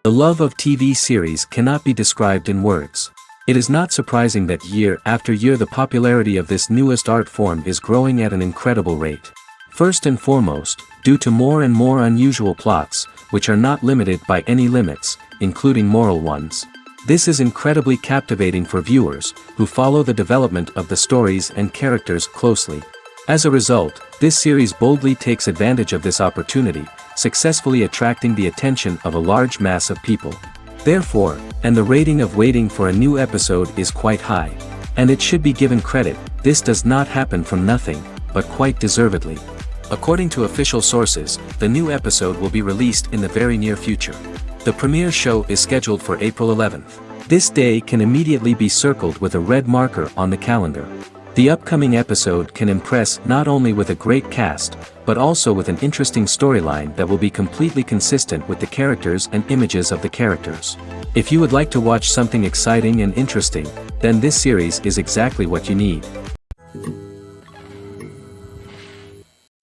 The love of TV series cannot be described in words. It is not surprising that year after year the popularity of this newest art form is growing at an incredible rate. First and foremost, due to more and more unusual plots, which are not limited by any limits, including moral ones. This is incredibly captivating for viewers, who follow the development of the stories and characters closely. As a result, this series boldly takes advantage of this opportunity, successfully attracting the attention of a large mass of people. Therefore, and the rating of waiting for a new episode is quite high. And it should be given credit, this does not happen from nothing, but quite deservedly. According to official sources, the new episode will be released in the very near future. The premiere show is scheduled for April 11th. This day can immediately be circled with a red marker on the calendar. The upcoming episode can impress not only with a great cast, but also with an interesting storyline that will be completely consistent with the characters and images of the characters. If you would like to watch something exciting and interesting, then this series is exactly what you need.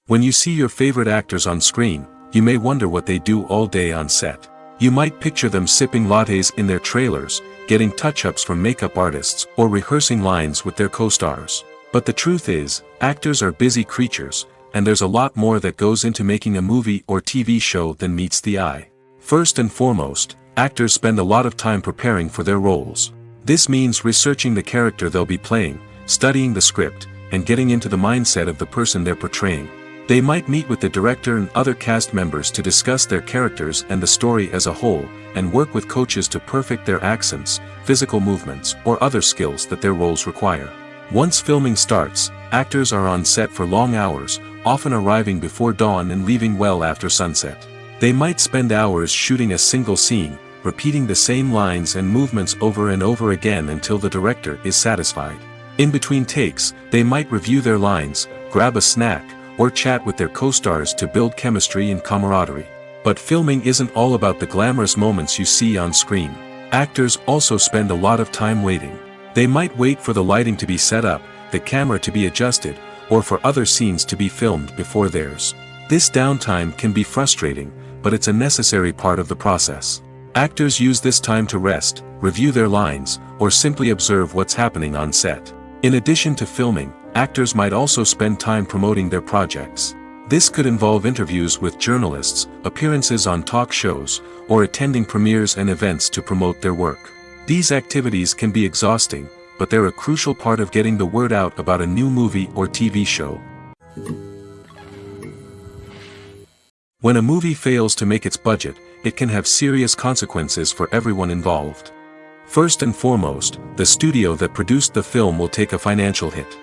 When you see your favorite actors on screen, you may wonder what they do all day on set. You might picture them sipping lattes in their trailers, getting touch-ups from makeup artists, or rehearsing lines with their co-stars. But the truth is, actors are busy creatures, and there's a lot more that goes into making a movie or TV show than meets the eye. First and foremost, actors spend a lot of time preparing for their roles. This means researching the character they'll be playing, studying the script, and getting into the mindset of the person they're portraying. They might meet with the director and other cast members to discuss their characters and the story as a whole, and work with coaches to perfect their accents, physical movements, or other skills that their roles require. Once filming starts, actors are on set for long hours, often arriving before dawn and leaving well after sunset. They might spend hours shooting a single scene, repeating the same lines and movements over and over again until the director is satisfied. In between takes, they might review their lines, grab a snack, or chat with their co-stars to build chemistry and camaraderie. But filming isn't all about the glamorous moments you see on screen. Actors also spend a lot of time waiting. They might wait for the lighting to be set up, the camera to be adjusted, or for other scenes to be filmed before theirs. This downtime can be frustrating, but it's a necessary part of the process. Actors use this time to rest, review their lines, or simply observe what's happening on set. In addition to filming, actors might also spend time promoting their projects. This could involve interviews with journalists, appearances on talk shows, or attending premieres and events to promote their work. These activities can be exhausting, but they're a crucial part of getting the word out about a new movie or TV show. When a movie fails to make its budget, it can have serious consequences for everyone involved. First and foremost, the studio that produced the film will take a financial hit.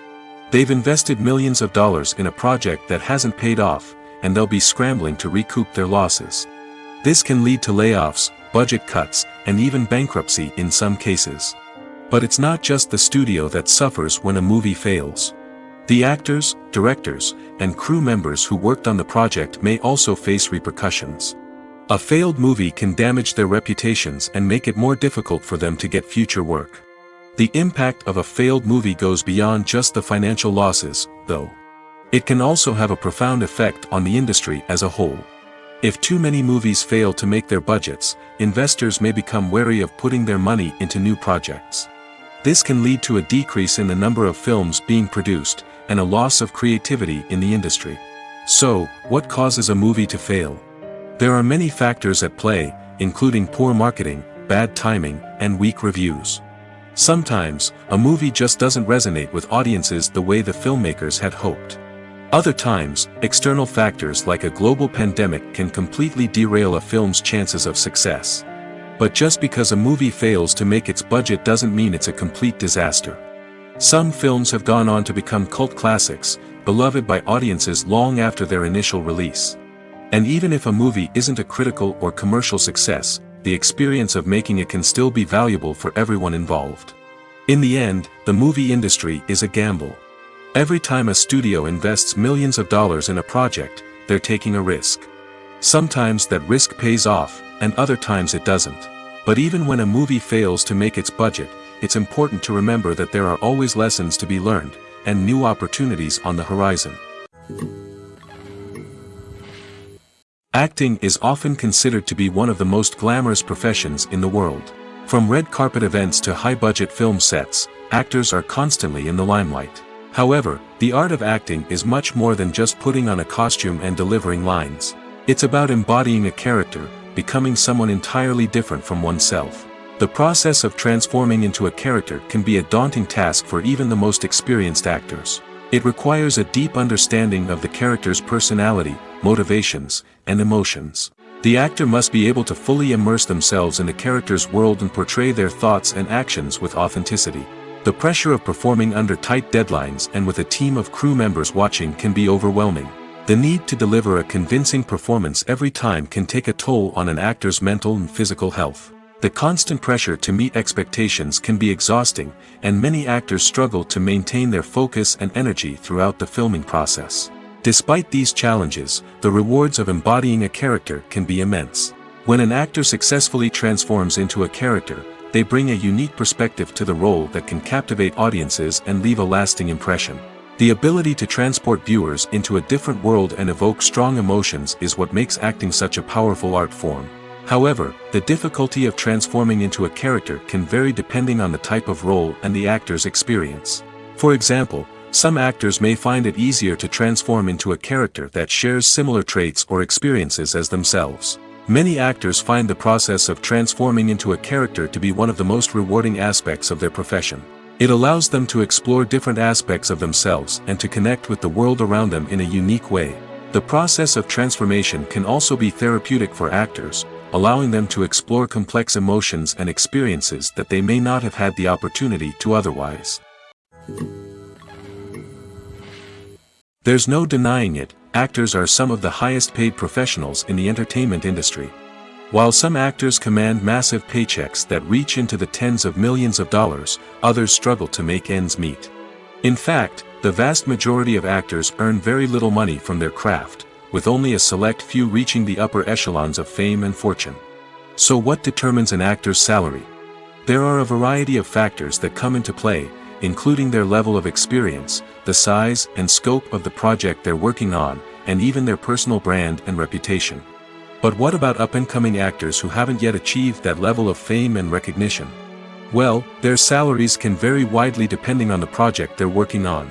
They've invested millions of dollars in a project that hasn't paid off, and they'll be scrambling to recoup their losses. This can lead to layoffs, budget cuts, and even bankruptcy in some cases. But it's not just the studio that suffers when a movie fails. The actors, directors, and crew members who worked on the project may also face repercussions. A failed movie can damage their reputations and make it more difficult for them to get future work. The impact of a failed movie goes beyond just the financial losses, though. It can also have a profound effect on the industry as a whole. If too many movies fail to make their budgets, investors may become wary of putting their money into new projects. This can lead to a decrease in the number of films being produced, and a loss of creativity in the industry. So, what causes a movie to fail? There are many factors at play, including poor marketing, bad timing, and weak reviews. Sometimes, a movie just doesn't resonate with audiences the way the filmmakers had hoped. Other times, external factors like a global pandemic can completely derail a film's chances of success. But just because a movie fails to make its budget doesn't mean it's a complete disaster. Some films have gone on to become cult classics, beloved by audiences long after their initial release. And even if a movie isn't a critical or commercial success, the experience of making it can still be valuable for everyone involved. In the end, the movie industry is a gamble. Every time a studio invests millions of dollars in a project, they're taking a risk. Sometimes that risk pays off, and other times it doesn't. But even when a movie fails to make its budget, it's important to remember that there are always lessons to be learned, and new opportunities on the horizon. Acting is often considered to be one of the most glamorous professions in the world. From red carpet events to high-budget film sets, actors are constantly in the limelight. However, the art of acting is much more than just putting on a costume and delivering lines. It's about embodying a character, becoming someone entirely different from oneself. The process of transforming into a character can be a daunting task for even the most experienced actors. It requires a deep understanding of the character's personality, motivations, and emotions. The actor must be able to fully immerse themselves in the character's world and portray their thoughts and actions with authenticity. The pressure of performing under tight deadlines and with a team of crew members watching can be overwhelming. The need to deliver a convincing performance every time can take a toll on an actor's mental and physical health. The constant pressure to meet expectations can be exhausting, and many actors struggle to maintain their focus and energy throughout the filming process. Despite these challenges, the rewards of embodying a character can be immense. When an actor successfully transforms into a character, they bring a unique perspective to the role that can captivate audiences and leave a lasting impression. The ability to transport viewers into a different world and evoke strong emotions is what makes acting such a powerful art form. However, the difficulty of transforming into a character can vary depending on the type of role and the actor's experience. For example, some actors may find it easier to transform into a character that shares similar traits or experiences as themselves. Many actors find the process of transforming into a character to be one of the most rewarding aspects of their profession. It allows them to explore different aspects of themselves and to connect with the world around them in a unique way. The process of transformation can also be therapeutic for actors, allowing them to explore complex emotions and experiences that they may not have had the opportunity to otherwise. There's no denying it, actors are some of the highest paid professionals in the entertainment industry. While some actors command massive paychecks that reach into the tens of millions of dollars, others struggle to make ends meet. In fact, the vast majority of actors earn very little money from their craft, with only a select few reaching the upper echelons of fame and fortune. So what determines an actor's salary? There are a variety of factors that come into play, including their level of experience, the size and scope of the project they're working on, and even their personal brand and reputation. But what about up-and-coming actors who haven't yet achieved that level of fame and recognition? Well, their salaries can vary widely depending on the project they're working on.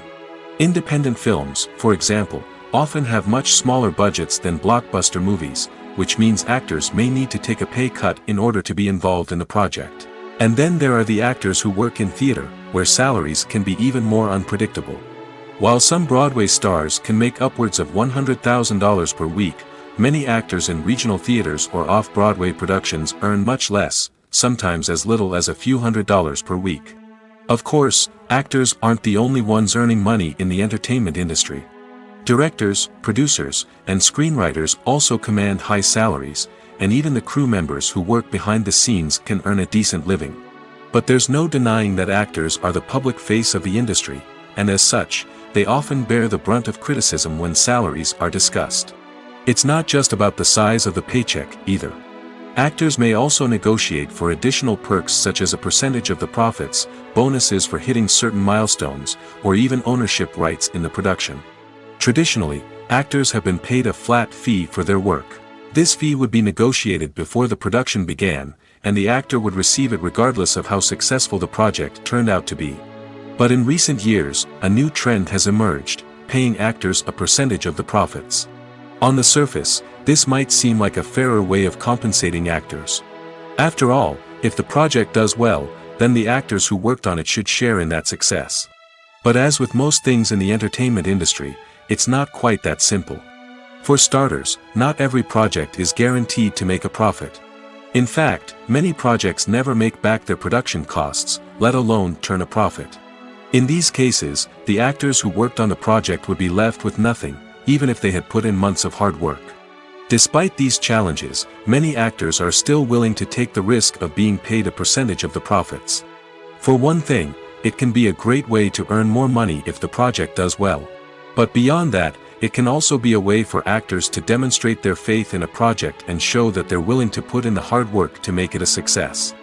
Independent films, for example, often have much smaller budgets than blockbuster movies, which means actors may need to take a pay cut in order to be involved in the project. And then there are the actors who work in theater, where salaries can be even more unpredictable. While some Broadway stars can make upwards of $100,000 per week, many actors in regional theaters or off-Broadway productions earn much less, sometimes as little as a few $100s per week. Of course, actors aren't the only ones earning money in the entertainment industry. Directors, producers, and screenwriters also command high salaries, and even the crew members who work behind the scenes can earn a decent living. But there's no denying that actors are the public face of the industry, and as such, they often bear the brunt of criticism when salaries are discussed. It's not just about the size of the paycheck, either. Actors may also negotiate for additional perks such as a percentage of the profits, bonuses for hitting certain milestones, or even ownership rights in the production. Traditionally, actors have been paid a flat fee for their work. This fee would be negotiated before the production began, and the actor would receive it regardless of how successful the project turned out to be. But in recent years, a new trend has emerged, paying actors a percentage of the profits. On the surface, this might seem like a fairer way of compensating actors. After all, if the project does well, then the actors who worked on it should share in that success. But as with most things in the entertainment industry, it's not quite that simple. For starters, not every project is guaranteed to make a profit. In fact, many projects never make back their production costs, let alone turn a profit. In these cases, the actors who worked on the project would be left with nothing, even if they had put in months of hard work. Despite these challenges, many actors are still willing to take the risk of being paid a percentage of the profits. For one thing, it can be a great way to earn more money if the project does well. But beyond that, it can also be a way for actors to demonstrate their faith in a project and show that they're willing to put in the hard work to make it a success.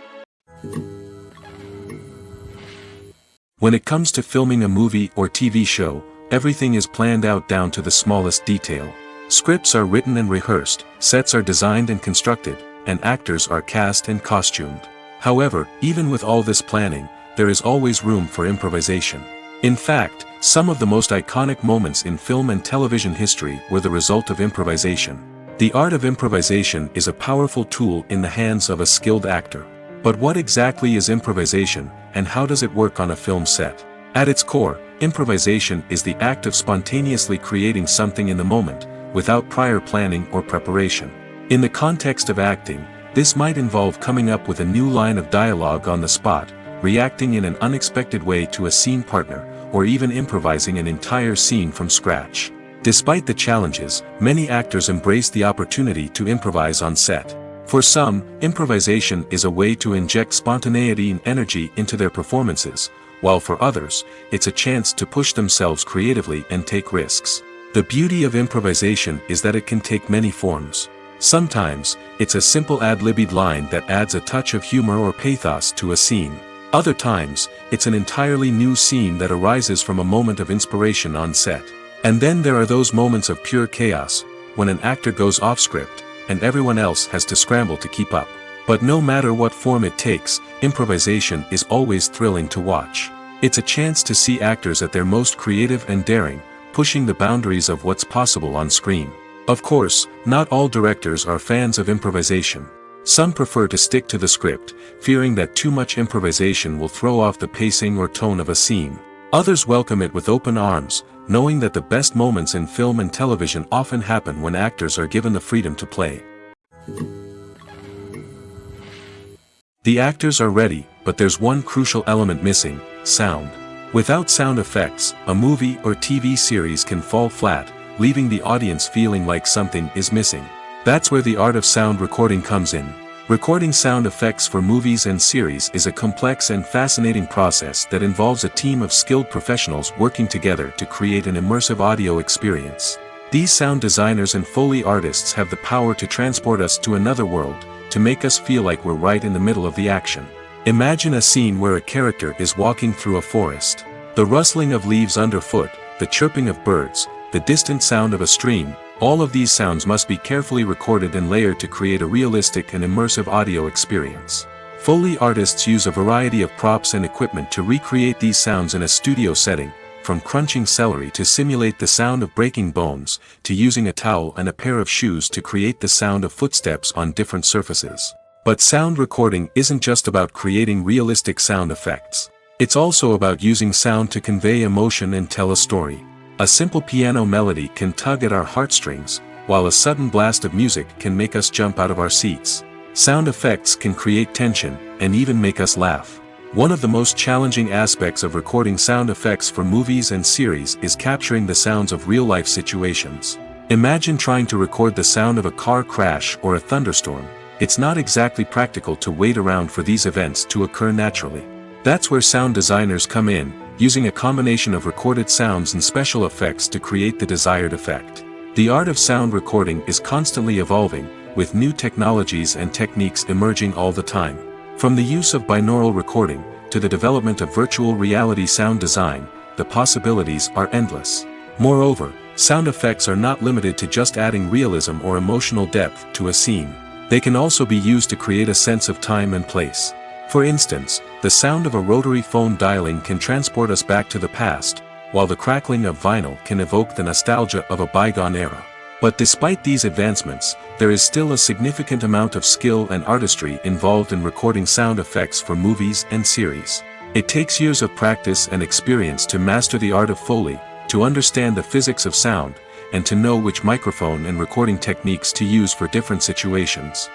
When it comes to filming a movie or TV show, everything is planned out down to the smallest detail. Scripts are written and rehearsed, sets are designed and constructed, and actors are cast and costumed. However, even with all this planning, there is always room for improvisation. In fact, some of the most iconic moments in film and television history were the result of improvisation. The art of improvisation is a powerful tool in the hands of a skilled actor. But what exactly is improvisation, and how does it work on a film set? At its core, improvisation is the act of spontaneously creating something in the moment, without prior planning or preparation. In the context of acting, this might involve coming up with a new line of dialogue on the spot, reacting in an unexpected way to a scene partner, or even improvising an entire scene from scratch. Despite the challenges, many actors embrace the opportunity to improvise on set. For some, improvisation is a way to inject spontaneity and energy into their performances, while for others, it's a chance to push themselves creatively and take risks. The beauty of improvisation is that it can take many forms. Sometimes, it's a simple ad-libbed line that adds a touch of humor or pathos to a scene. Other times, it's an entirely new scene that arises from a moment of inspiration on set. And then there are those moments of pure chaos, when an actor goes off script, and everyone else has to scramble to keep up. But no matter what form it takes, improvisation is always thrilling to watch. It's a chance to see actors at their most creative and daring, pushing the boundaries of what's possible on screen. Of course, not all directors are fans of improvisation. Some prefer to stick to the script, fearing that too much improvisation will throw off the pacing or tone of a scene. Others welcome it with open arms, knowing that the best moments in film and television often happen when actors are given the freedom to play. The actors are ready, but there's one crucial element missing: sound. Without sound effects, a movie or TV series can fall flat, leaving the audience feeling like something is missing. That's where the art of sound recording comes in. Recording sound effects for movies and series is a complex and fascinating process that involves a team of skilled professionals working together to create an immersive audio experience. These sound designers and Foley artists have the power to transport us to another world, to make us feel like we're right in the middle of the action. Imagine a scene where a character is walking through a forest. The rustling of leaves underfoot, the chirping of birds, the distant sound of a stream, all of these sounds must be carefully recorded and layered to create a realistic and immersive audio experience. Foley artists use a variety of props and equipment to recreate these sounds in a studio setting, from crunching celery to simulate the sound of breaking bones, to using a towel and a pair of shoes to create the sound of footsteps on different surfaces. But sound recording isn't just about creating realistic sound effects. It's also about using sound to convey emotion and tell a story. A simple piano melody can tug at our heartstrings, while a sudden blast of music can make us jump out of our seats. Sound effects can create tension, and even make us laugh. One of the most challenging aspects of recording sound effects for movies and series is capturing the sounds of real-life situations. Imagine trying to record the sound of a car crash or a thunderstorm. It's not exactly practical to wait around for these events to occur naturally. That's where sound designers come in, using a combination of recorded sounds and special effects to create the desired effect. The art of sound recording is constantly evolving, with new technologies and techniques emerging all the time. From the use of binaural recording, to the development of virtual reality sound design, the possibilities are endless. Moreover, sound effects are not limited to just adding realism or emotional depth to a scene. They can also be used to create a sense of time and place. For instance, the sound of a rotary phone dialing can transport us back to the past, while the crackling of vinyl can evoke the nostalgia of a bygone era. But despite these advancements, there is still a significant amount of skill and artistry involved in recording sound effects for movies and series. It takes years of practice and experience to master the art of Foley, to understand the physics of sound, and to know which microphone and recording techniques to use for different situations.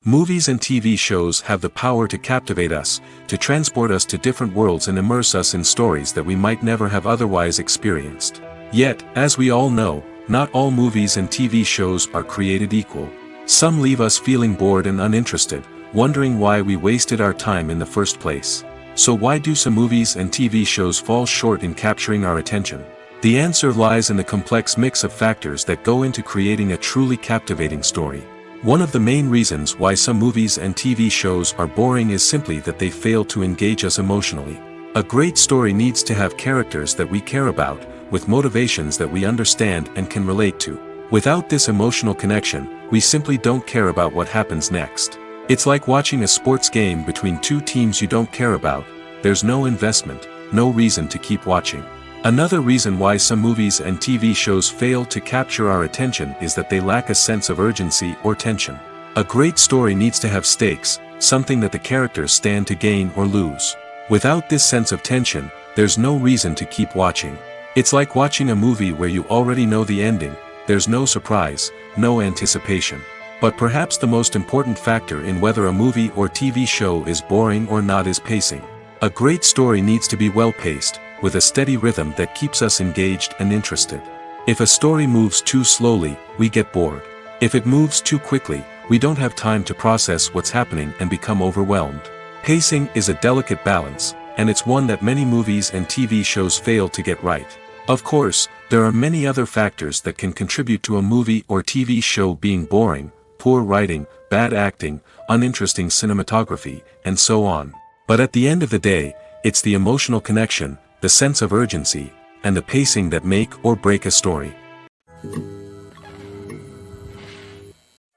Movies and TV shows have the power to captivate us, to transport us to different worlds and immerse us in stories that we might never have otherwise experienced. Yet, as we all know, not all movies and TV shows are created equal. Some leave us feeling bored and uninterested, wondering why we wasted our time in the first place. So why do some movies and TV shows fall short in capturing our attention? The answer lies in the complex mix of factors that go into creating a truly captivating story. One of the main reasons why some movies and TV shows are boring is simply that they fail to engage us emotionally. A great story needs to have characters that we care about, with motivations that we understand and can relate to. Without this emotional connection, we simply don't care about what happens next. It's like watching a sports game between two teams you don't care about. There's no investment, no reason to keep watching. Another reason why some movies and TV shows fail to capture our attention is that they lack a sense of urgency or tension. A great story needs to have stakes, something that the characters stand to gain or lose. Without this sense of tension, there's no reason to keep watching. It's like watching a movie where you already know the ending. There's no surprise, no anticipation. But perhaps the most important factor in whether a movie or TV show is boring or not is pacing. A great story needs to be well-paced, with a steady rhythm that keeps us engaged and interested. If a story moves too slowly, we get bored. If it moves too quickly, we don't have time to process what's happening and become overwhelmed. Pacing is a delicate balance, and it's one that many movies and TV shows fail to get right. Of course, there are many other factors that can contribute to a movie or TV show being boring: poor writing, bad acting, uninteresting cinematography, and so on. But at the end of the day, it's the emotional connection, the sense of urgency, and the pacing that make or break a story.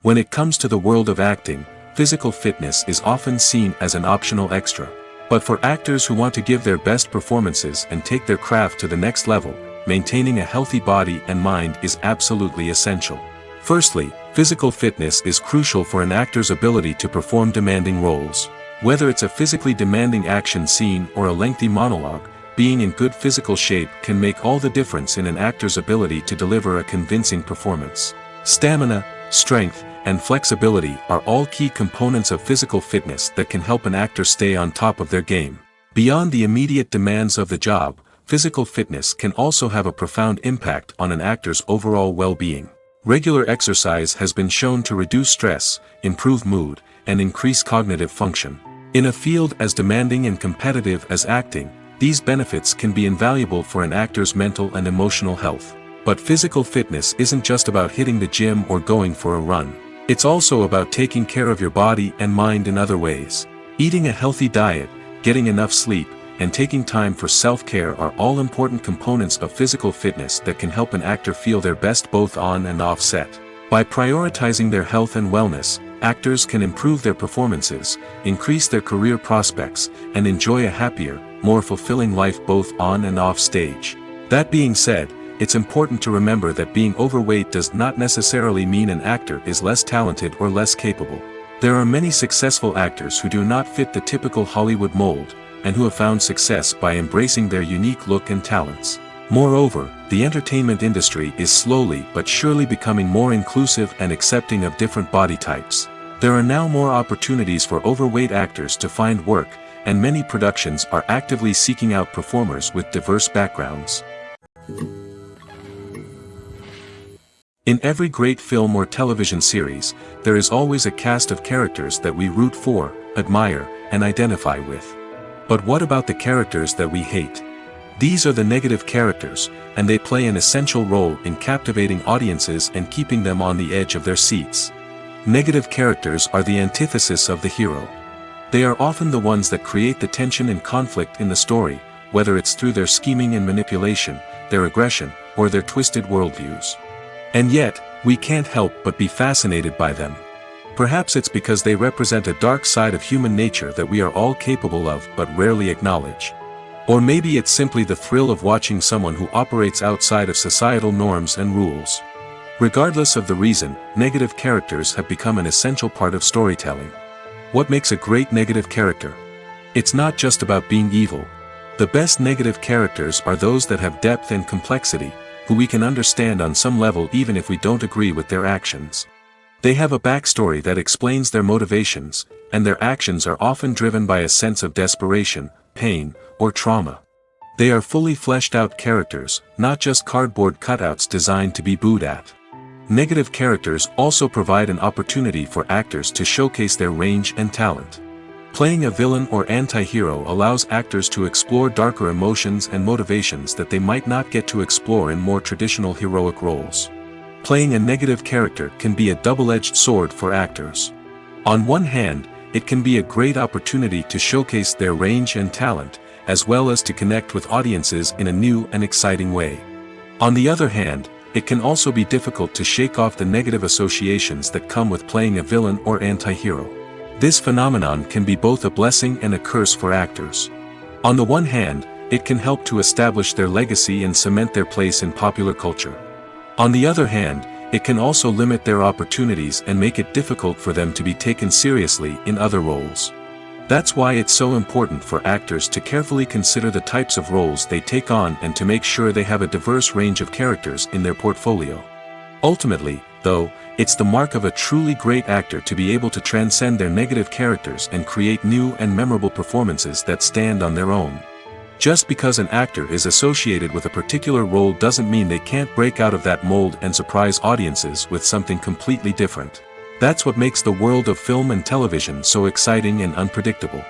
When it comes to the world of acting, physical fitness is often seen as an optional extra. But for actors who want to give their best performances and take their craft to the next level, maintaining a healthy body and mind is absolutely essential. Firstly, physical fitness is crucial for an actor's ability to perform demanding roles. Whether it's a physically demanding action scene or a lengthy monologue, being in good physical shape can make all the difference in an actor's ability to deliver a convincing performance. Stamina, strength, and flexibility are all key components of physical fitness that can help an actor stay on top of their game. Beyond the immediate demands of the job, physical fitness can also have a profound impact on an actor's overall well-being. Regular exercise has been shown to reduce stress, improve mood, and increase cognitive function. In a field as demanding and competitive as acting, these benefits can be invaluable for an actor's mental and emotional health. But physical fitness isn't just about hitting the gym or going for a run. It's also about taking care of your body and mind in other ways. Eating a healthy diet, getting enough sleep, and taking time for self-care are all important components of physical fitness that can help an actor feel their best both on and off set. By prioritizing their health and wellness, actors can improve their performances, increase their career prospects, and enjoy a happier, more fulfilling life both on and off stage. That being said, it's important to remember that being overweight does not necessarily mean an actor is less talented or less capable. There are many successful actors who do not fit the typical Hollywood mold, and who have found success by embracing their unique look and talents. Moreover, the entertainment industry is slowly but surely becoming more inclusive and accepting of different body types. There are now more opportunities for overweight actors to find work, and many productions are actively seeking out performers with diverse backgrounds. In every great film or television series, there is always a cast of characters that we root for, admire, and identify with. But what about the characters that we hate? These are the negative characters, and they play an essential role in captivating audiences and keeping them on the edge of their seats. Negative characters are the antithesis of the hero. They are often the ones that create the tension and conflict in the story, whether it's through their scheming and manipulation, their aggression, or their twisted worldviews. And yet, we can't help but be fascinated by them. Perhaps it's because they represent a dark side of human nature that we are all capable of but rarely acknowledge. Or maybe it's simply the thrill of watching someone who operates outside of societal norms and rules. Regardless of the reason, negative characters have become an essential part of storytelling. What makes a great negative character? It's not just about being evil. The best negative characters are those that have depth and complexity, who we can understand on some level even if we don't agree with their actions. They have a backstory that explains their motivations, and their actions are often driven by a sense of desperation, pain, or trauma. They are fully fleshed out characters, not just cardboard cutouts designed to be booed at. Negative characters also provide an opportunity for actors to showcase their range and talent. Playing a villain or anti-hero allows actors to explore darker emotions and motivations that they might not get to explore in more traditional heroic roles. Playing a negative character can be a double-edged sword for actors. On one hand, it can be a great opportunity to showcase their range and talent, as well as to connect with audiences in a new and exciting way. On the other hand, it can also be difficult to shake off the negative associations that come with playing a villain or anti-hero. This phenomenon can be both a blessing and a curse for actors. On the one hand, it can help to establish their legacy and cement their place in popular culture. On the other hand, it can also limit their opportunities and make it difficult for them to be taken seriously in other roles. That's why it's so important for actors to carefully consider the types of roles they take on and to make sure they have a diverse range of characters in their portfolio. Ultimately, though, it's the mark of a truly great actor to be able to transcend their negative characters and create new and memorable performances that stand on their own. Just because an actor is associated with a particular role doesn't mean they can't break out of that mold and surprise audiences with something completely different. That's what makes the world of film and television so exciting and unpredictable.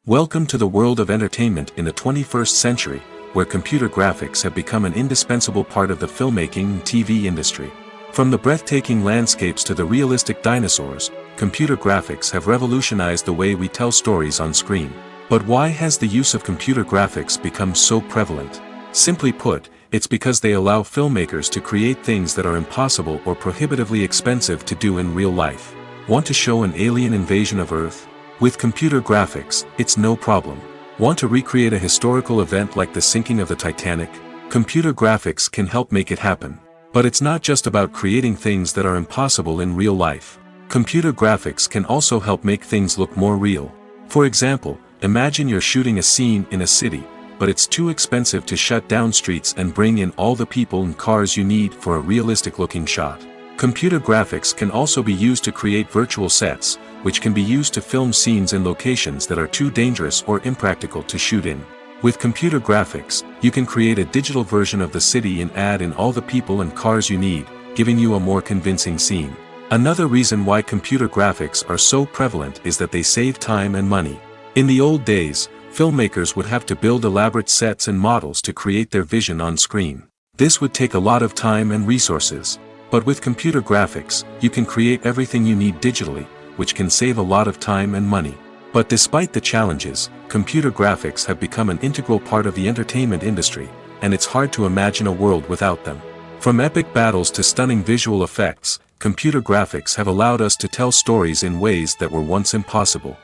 Welcome to the world of entertainment in the 21st century, where computer graphics have become an indispensable part of the filmmaking and TV industry. From the breathtaking landscapes to the realistic dinosaurs, computer graphics have revolutionized the way we tell stories on screen. But why has the use of computer graphics become so prevalent? Simply put, it's because they allow filmmakers to create things that are impossible or prohibitively expensive to do in real life. Want to show an alien invasion of Earth? With computer graphics, it's no problem. Want to recreate a historical event like the sinking of the Titanic? Computer graphics can help make it happen. But it's not just about creating things that are impossible in real life. Computer graphics can also help make things look more real. For example, imagine you're shooting a scene in a city, but it's too expensive to shut down streets and bring in all the people and cars you need for a realistic-looking shot. Computer graphics can also be used to create virtual sets, which can be used to film scenes in locations that are too dangerous or impractical to shoot in. With computer graphics, you can create a digital version of the city and add in all the people and cars you need, giving you a more convincing scene. Another reason why computer graphics are so prevalent is that they save time and money. In the old days, filmmakers would have to build elaborate sets and models to create their vision on screen. This would take a lot of time and resources. But with computer graphics, you can create everything you need digitally, which can save a lot of time and money. But despite the challenges, computer graphics have become an integral part of the entertainment industry, and it's hard to imagine a world without them. From epic battles to stunning visual effects, computer graphics have allowed us to tell stories in ways that were once impossible.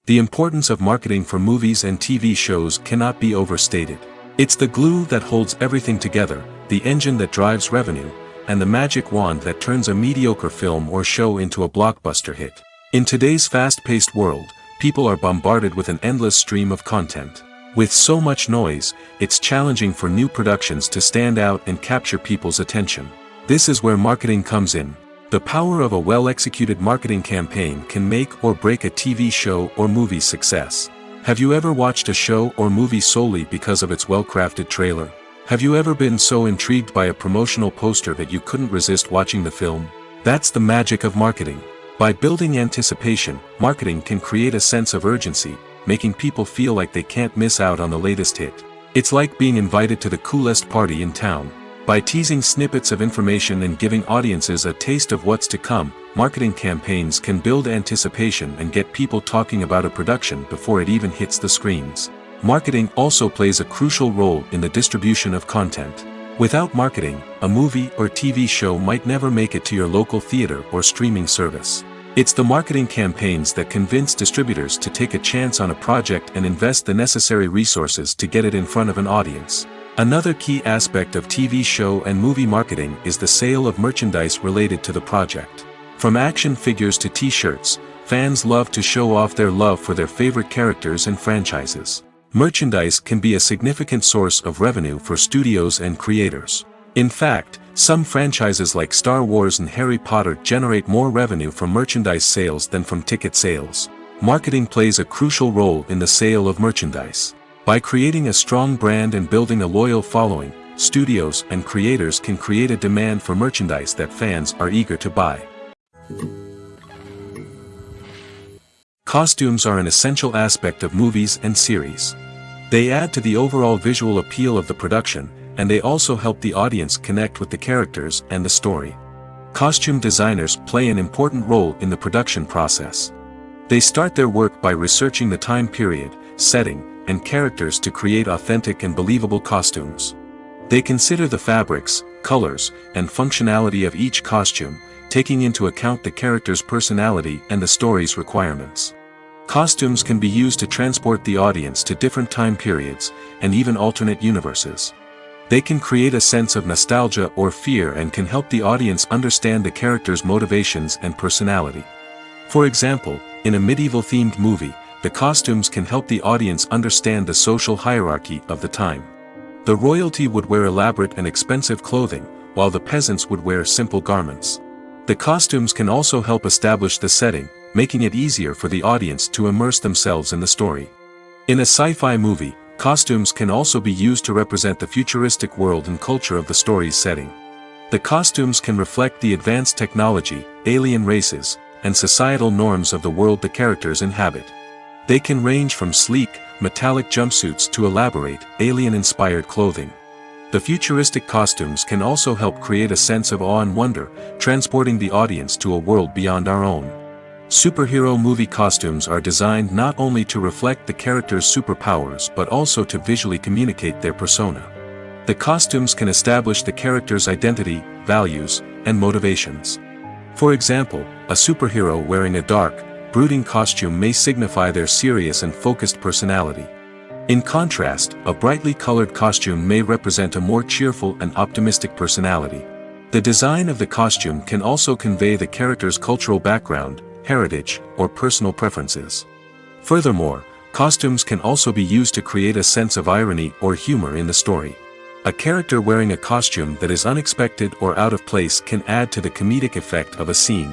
The importance of marketing for movies and TV shows cannot be overstated. It's the glue that holds everything together, the engine that drives revenue, and the magic wand that turns a mediocre film or show into a blockbuster hit. In today's fast-paced world, people are bombarded with an endless stream of content. With so much noise, it's challenging for new productions to stand out and capture people's attention. This is where marketing comes in. The power of a well-executed marketing campaign can make or break a TV show or movie's success. Have you ever watched a show or movie solely because of its well-crafted trailer? Have you ever been so intrigued by a promotional poster that you couldn't resist watching the film? That's the magic of marketing. By building anticipation, marketing can create a sense of urgency, making people feel like they can't miss out on the latest hit. It's like being invited to the coolest party in town. By teasing snippets of information and giving audiences a taste of what's to come, marketing campaigns can build anticipation and get people talking about a production before it even hits the screens. Marketing also plays a crucial role in the distribution of content. Without marketing, a movie or TV show might never make it to your local theater or streaming service. It's the marketing campaigns that convince distributors to take a chance on a project and invest the necessary resources to get it in front of an audience. Another key aspect of TV show and movie marketing is the sale of merchandise related to the project. From action figures to t-shirts, fans love to show off their love for their favorite characters and franchises. Merchandise can be a significant source of revenue for studios and creators. In fact, some franchises like Star Wars and Harry Potter generate more revenue from merchandise sales than from ticket sales. Marketing plays a crucial role in the sale of merchandise. By creating a strong brand and building a loyal following, studios and creators can create a demand for merchandise that fans are eager to buy. Costumes are an essential aspect of movies and series. They add to the overall visual appeal of the production, and they also help the audience connect with the characters and the story. Costume designers play an important role in the production process. They start their work by researching the time period, setting, and characters to create authentic and believable costumes. They consider the fabrics, colors, and functionality of each costume, taking into account the character's personality and the story's requirements. Costumes can be used to transport the audience to different time periods, and even alternate universes. They can create a sense of nostalgia or fear and can help the audience understand the character's motivations and personality. For example, in a medieval-themed movie, the costumes can help the audience understand the social hierarchy of the time. The royalty would wear elaborate and expensive clothing, while the peasants would wear simple garments. The costumes can also help establish the setting, making it easier for the audience to immerse themselves in the story. In a sci-fi movie, costumes can also be used to represent the futuristic world and culture of the story's setting. The costumes can reflect the advanced technology, alien races, and societal norms of the world the characters inhabit. They can range from sleek, metallic jumpsuits to elaborate, alien-inspired clothing. The futuristic costumes can also help create a sense of awe and wonder, transporting the audience to a world beyond our own. Superhero movie costumes are designed not only to reflect the character's superpowers but also to visually communicate their persona. The costumes can establish the character's identity, values, and motivations. For example, a superhero wearing a dark, brooding costume may signify their serious and focused personality. In contrast, a brightly colored costume may represent a more cheerful and optimistic personality. The design of the costume can also convey the character's cultural background, heritage, or personal preferences. Furthermore, costumes can also be used to create a sense of irony or humor in the story. A character wearing a costume that is unexpected or out of place can add to the comedic effect of a scene.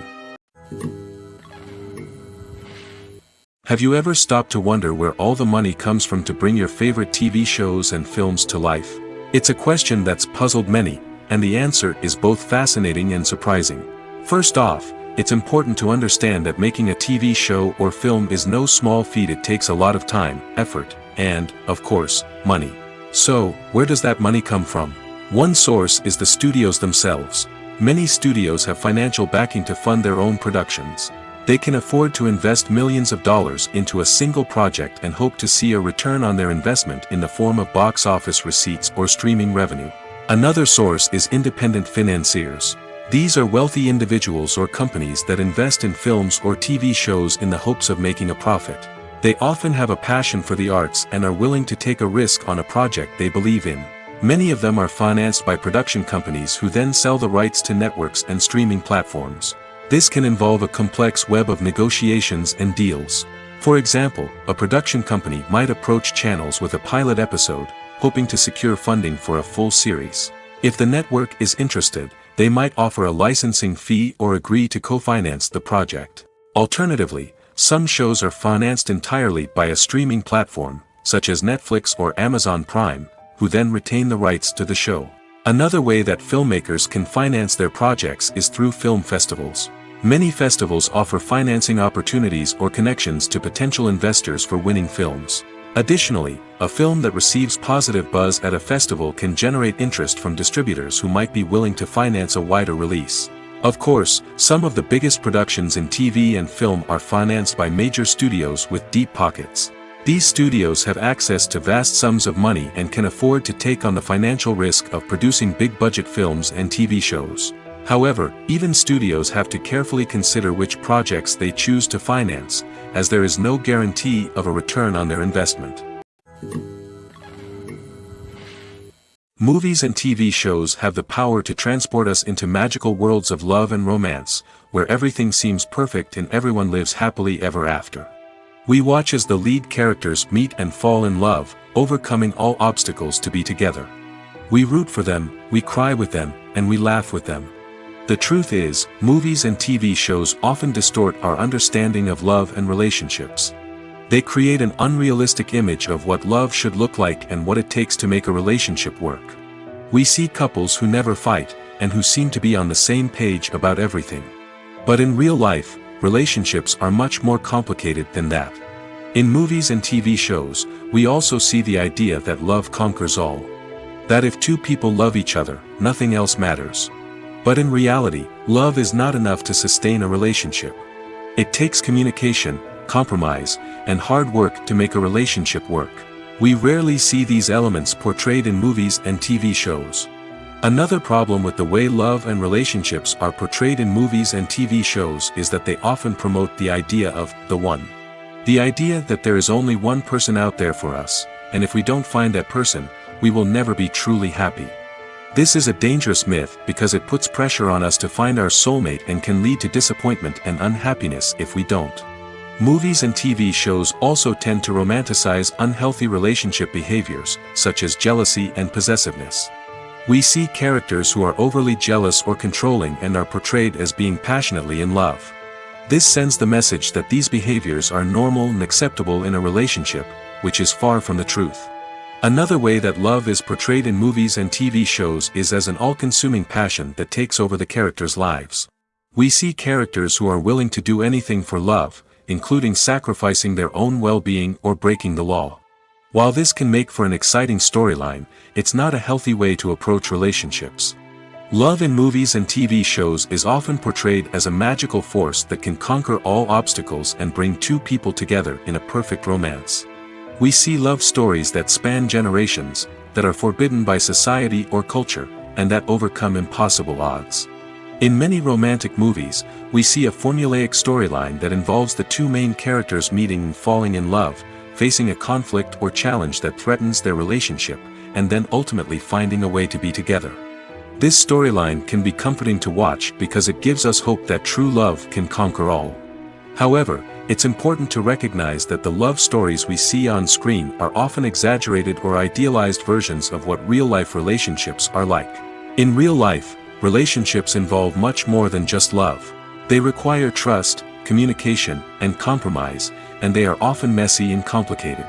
Have you ever stopped to wonder where all the money comes from to bring your favorite TV shows and films to life? It's a question that's puzzled many, and the answer is both fascinating and surprising. First off, it's important to understand that making a TV show or film is no small feat. It takes a lot of time, effort, and, of course, money. So, where does that money come from? One source is the studios themselves. Many studios have financial backing to fund their own productions. They can afford to invest millions of dollars into a single project and hope to see a return on their investment in the form of box office receipts or streaming revenue. Another source is independent financiers. These are wealthy individuals or companies that invest in films or TV shows in the hopes of making a profit. They often have a passion for the arts and are willing to take a risk on a project they believe in. Many of them are financed by production companies who then sell the rights to networks and streaming platforms. This can involve a complex web of negotiations and deals. For example, a production company might approach channels with a pilot episode, hoping to secure funding for a full series. If the network is interested, they might offer a licensing fee or agree to co-finance the project. Alternatively, some shows are financed entirely by a streaming platform, such as Netflix or Amazon Prime, who then retain the rights to the show. Another way that filmmakers can finance their projects is through film festivals. Many festivals offer financing opportunities or connections to potential investors for winning films. Additionally, a film that receives positive buzz at a festival can generate interest from distributors who might be willing to finance a wider release. Of course, some of the biggest productions in TV and film are financed by major studios with deep pockets. These studios have access to vast sums of money and can afford to take on the financial risk of producing big-budget films and TV shows. However, even studios have to carefully consider which projects they choose to finance, as there is no guarantee of a return on their investment. Movies and TV shows have the power to transport us into magical worlds of love and romance, where everything seems perfect and everyone lives happily ever after. We watch as the lead characters meet and fall in love, overcoming all obstacles to be together. We root for them, we cry with them, and we laugh with them. The truth is, movies and TV shows often distort our understanding of love and relationships. They create an unrealistic image of what love should look like and what it takes to make a relationship work. We see couples who never fight, and who seem to be on the same page about everything. But in real life, relationships are much more complicated than that. In movies and TV shows, we also see the idea that love conquers all. That if two people love each other, nothing else matters. But in reality, love is not enough to sustain a relationship. It takes communication, compromise, and hard work to make a relationship work. We rarely see these elements portrayed in movies and TV shows. Another problem with the way love and relationships are portrayed in movies and TV shows is that they often promote the idea of the one. The idea that there is only one person out there for us, and if we don't find that person, we will never be truly happy. This is a dangerous myth because it puts pressure on us to find our soulmate and can lead to disappointment and unhappiness if we don't. Movies and TV shows also tend to romanticize unhealthy relationship behaviors, such as jealousy and possessiveness. We see characters who are overly jealous or controlling and are portrayed as being passionately in love. This sends the message that these behaviors are normal and acceptable in a relationship, which is far from the truth. Another way that love is portrayed in movies and TV shows is as an all-consuming passion that takes over the characters' lives. We see characters who are willing to do anything for love, including sacrificing their own well-being or breaking the law. While this can make for an exciting storyline, it's not a healthy way to approach relationships. Love in movies and TV shows is often portrayed as a magical force that can conquer all obstacles and bring two people together in a perfect romance. We see love stories that span generations, that are forbidden by society or culture, and that overcome impossible odds. In many romantic movies, we see a formulaic storyline that involves the two main characters meeting and falling in love, facing a conflict or challenge that threatens their relationship, and then ultimately finding a way to be together. This storyline can be comforting to watch because it gives us hope that true love can conquer all. However, it's important to recognize that the love stories we see on screen are often exaggerated or idealized versions of what real-life relationships are like. In real life, relationships involve much more than just love. They require trust, communication, and compromise, and they are often messy and complicated.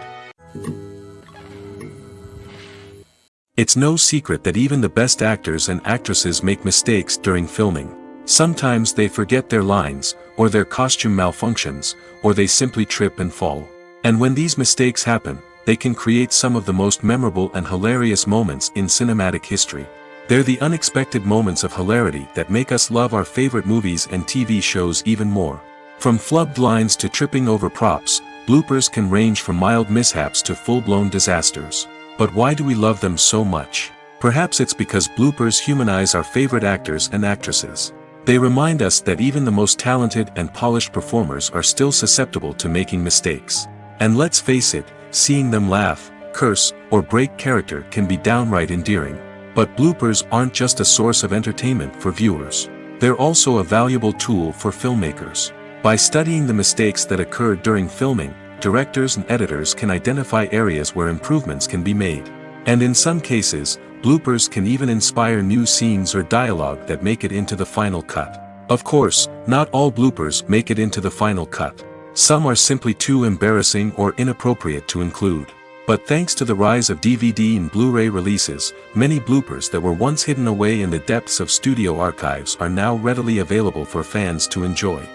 It's no secret that even the best actors and actresses make mistakes during filming. Sometimes they forget their lines, or their costume malfunctions, or they simply trip and fall. And when these mistakes happen, they can create some of the most memorable and hilarious moments in cinematic history. They're the unexpected moments of hilarity that make us love our favorite movies and TV shows even more. From flubbed lines to tripping over props, bloopers can range from mild mishaps to full-blown disasters. But why do we love them so much? Perhaps it's because bloopers humanize our favorite actors and actresses. They remind us that even the most talented and polished performers are still susceptible to making mistakes. And let's face it, seeing them laugh, curse, or break character can be downright endearing. But bloopers aren't just a source of entertainment for viewers. They're also a valuable tool for filmmakers. By studying the mistakes that occurred during filming, directors and editors can identify areas where improvements can be made. And in some cases, bloopers can even inspire new scenes or dialogue that make it into the final cut. Of course, not all bloopers make it into the final cut. Some are simply too embarrassing or inappropriate to include. But thanks to the rise of DVD and Blu-ray releases, many bloopers that were once hidden away in the depths of studio archives are now readily available for fans to enjoy.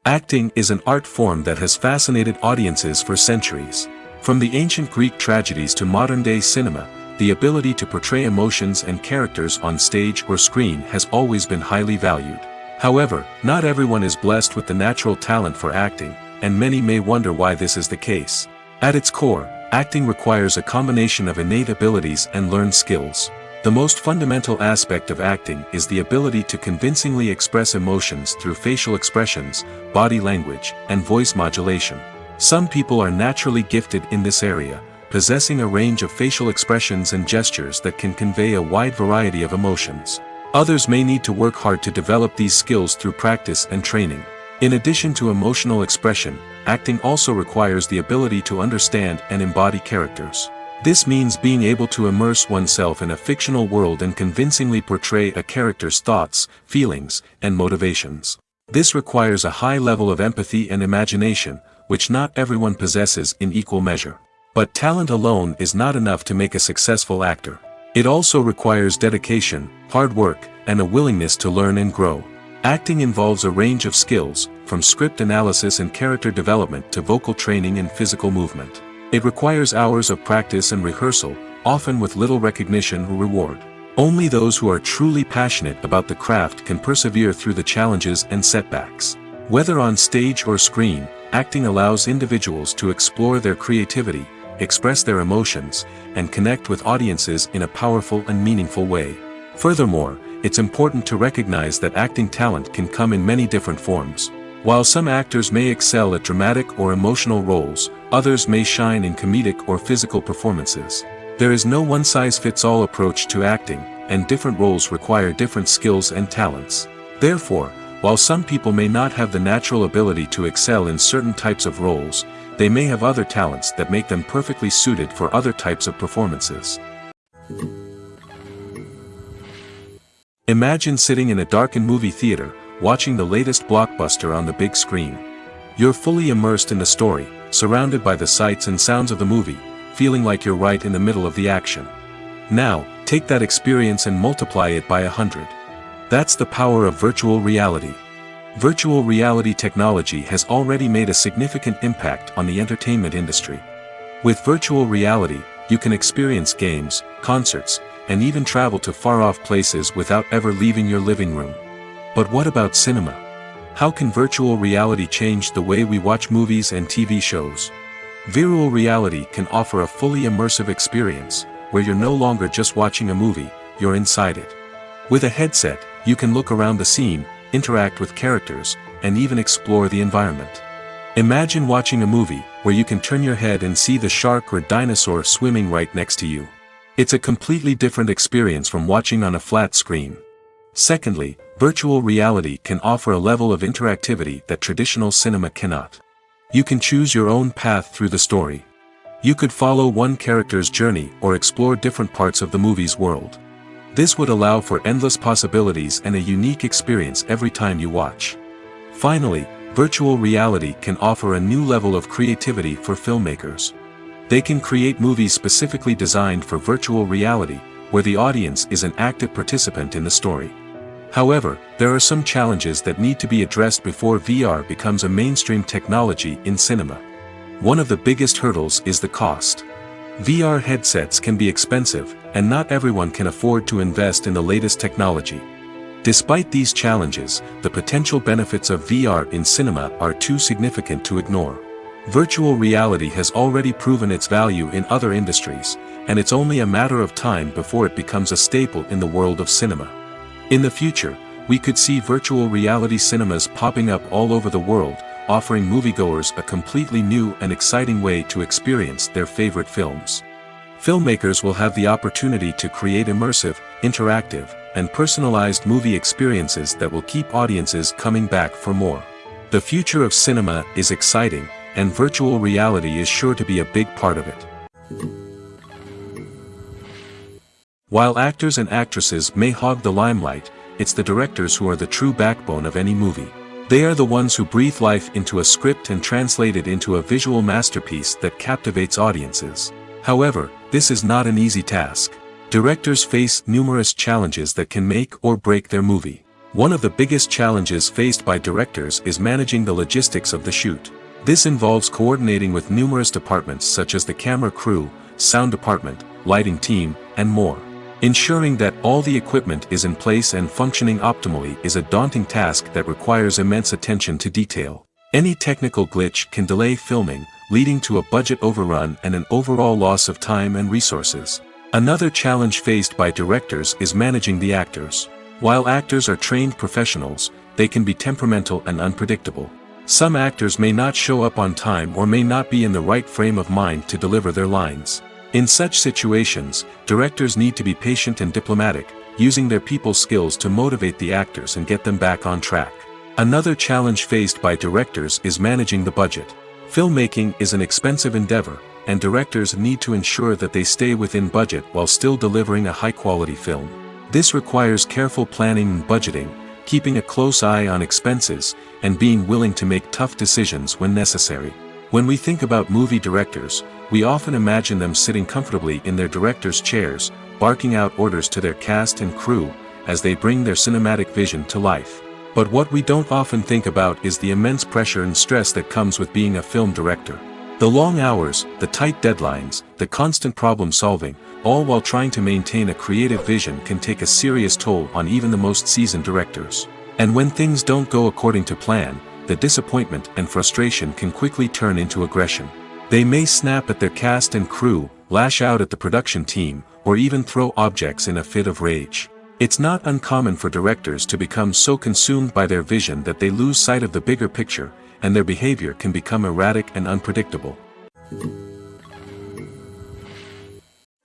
Acting is an art form that has fascinated audiences for centuries. From the ancient Greek tragedies to modern-day cinema, the ability to portray emotions and characters on stage or screen has always been highly valued. However, not everyone is blessed with the natural talent for acting, and many may wonder why this is the case. At its core, acting requires a combination of innate abilities and learned skills. The most fundamental aspect of acting is the ability to convincingly express emotions through facial expressions, body language, and voice modulation. Some people are naturally gifted in this area, possessing a range of facial expressions and gestures that can convey a wide variety of emotions. Others may need to work hard to develop these skills through practice and training. In addition to emotional expression, acting also requires the ability to understand and embody characters. This means being able to immerse oneself in a fictional world and convincingly portray a character's thoughts, feelings, and motivations. This requires a high level of empathy and imagination, which not everyone possesses in equal measure. But talent alone is not enough to make a successful actor. It also requires dedication, hard work, and a willingness to learn and grow. Acting involves a range of skills, from script analysis and character development to vocal training and physical movement. It requires hours of practice and rehearsal, often with little recognition or reward. Only those who are truly passionate about the craft can persevere through the challenges and setbacks. Whether on stage or screen, acting allows individuals to explore their creativity, express their emotions, and connect with audiences in a powerful and meaningful way. Furthermore, it's important to recognize that acting talent can come in many different forms. While some actors may excel at dramatic or emotional roles, others may shine in comedic or physical performances. There is no one-size-fits-all approach to acting, and different roles require different skills and talents. Therefore, while some people may not have the natural ability to excel in certain types of roles, they may have other talents that make them perfectly suited for other types of performances. Imagine sitting in a darkened movie theater, watching the latest blockbuster on the big screen. You're fully immersed in the story, surrounded by the sights and sounds of the movie, feeling like you're right in the middle of the action. Now, take that experience and multiply it by 100. That's the power of virtual reality. Virtual reality technology has already made a significant impact on the entertainment industry. With virtual reality, you can experience games, concerts, and even travel to far-off places without ever leaving your living room. But what about cinema? How can virtual reality change the way we watch movies and TV shows? Virtual reality can offer a fully immersive experience, where you're no longer just watching a movie, you're inside it. With a headset, you can look around the scene, interact with characters, and even explore the environment. Imagine watching a movie, where you can turn your head and see the shark or dinosaur swimming right next to you. It's a completely different experience from watching on a flat screen. Secondly, virtual reality can offer a level of interactivity that traditional cinema cannot. You can choose your own path through the story. You could follow one character's journey or explore different parts of the movie's world. This would allow for endless possibilities and a unique experience every time you watch. Finally, virtual reality can offer a new level of creativity for filmmakers. They can create movies specifically designed for virtual reality, where the audience is an active participant in the story. However, there are some challenges that need to be addressed before VR becomes a mainstream technology in cinema. One of the biggest hurdles is the cost. VR headsets can be expensive, and not everyone can afford to invest in the latest technology. Despite these challenges, the potential benefits of VR in cinema are too significant to ignore. Virtual reality has already proven its value in other industries, and it's only a matter of time before it becomes a staple in the world of cinema. In the future, we could see virtual reality cinemas popping up all over the world, offering moviegoers a completely new and exciting way to experience their favorite films. Filmmakers will have the opportunity to create immersive, interactive, and personalized movie experiences that will keep audiences coming back for more. The future of cinema is exciting, and virtual reality is sure to be a big part of it. While actors and actresses may hog the limelight, it's the directors who are the true backbone of any movie. They are the ones who breathe life into a script and translate it into a visual masterpiece that captivates audiences. However, this is not an easy task. Directors face numerous challenges that can make or break their movie. One of the biggest challenges faced by directors is managing the logistics of the shoot. This involves coordinating with numerous departments such as the camera crew, sound department, lighting team, and more. Ensuring that all the equipment is in place and functioning optimally is a daunting task that requires immense attention to detail. Any technical glitch can delay filming, leading to a budget overrun and an overall loss of time and resources. Another challenge faced by directors is managing the actors. While actors are trained professionals, they can be temperamental and unpredictable. Some actors may not show up on time or may not be in the right frame of mind to deliver their lines. In such situations, directors need to be patient and diplomatic, using their people skills to motivate the actors and get them back on track. Another challenge faced by directors is managing the budget. Filmmaking is an expensive endeavor, and directors need to ensure that they stay within budget while still delivering a high-quality film. This requires careful planning and budgeting, keeping a close eye on expenses, and being willing to make tough decisions when necessary. When we think about movie directors, we often imagine them sitting comfortably in their director's chairs, barking out orders to their cast and crew, as they bring their cinematic vision to life. But what we don't often think about is the immense pressure and stress that comes with being a film director. The long hours, the tight deadlines, the constant problem solving, all while trying to maintain a creative vision can take a serious toll on even the most seasoned directors. And when things don't go according to plan, the disappointment and frustration can quickly turn into aggression. They may snap at their cast and crew, lash out at the production team, or even throw objects in a fit of rage. It's not uncommon for directors to become so consumed by their vision that they lose sight of the bigger picture, and their behavior can become erratic and unpredictable.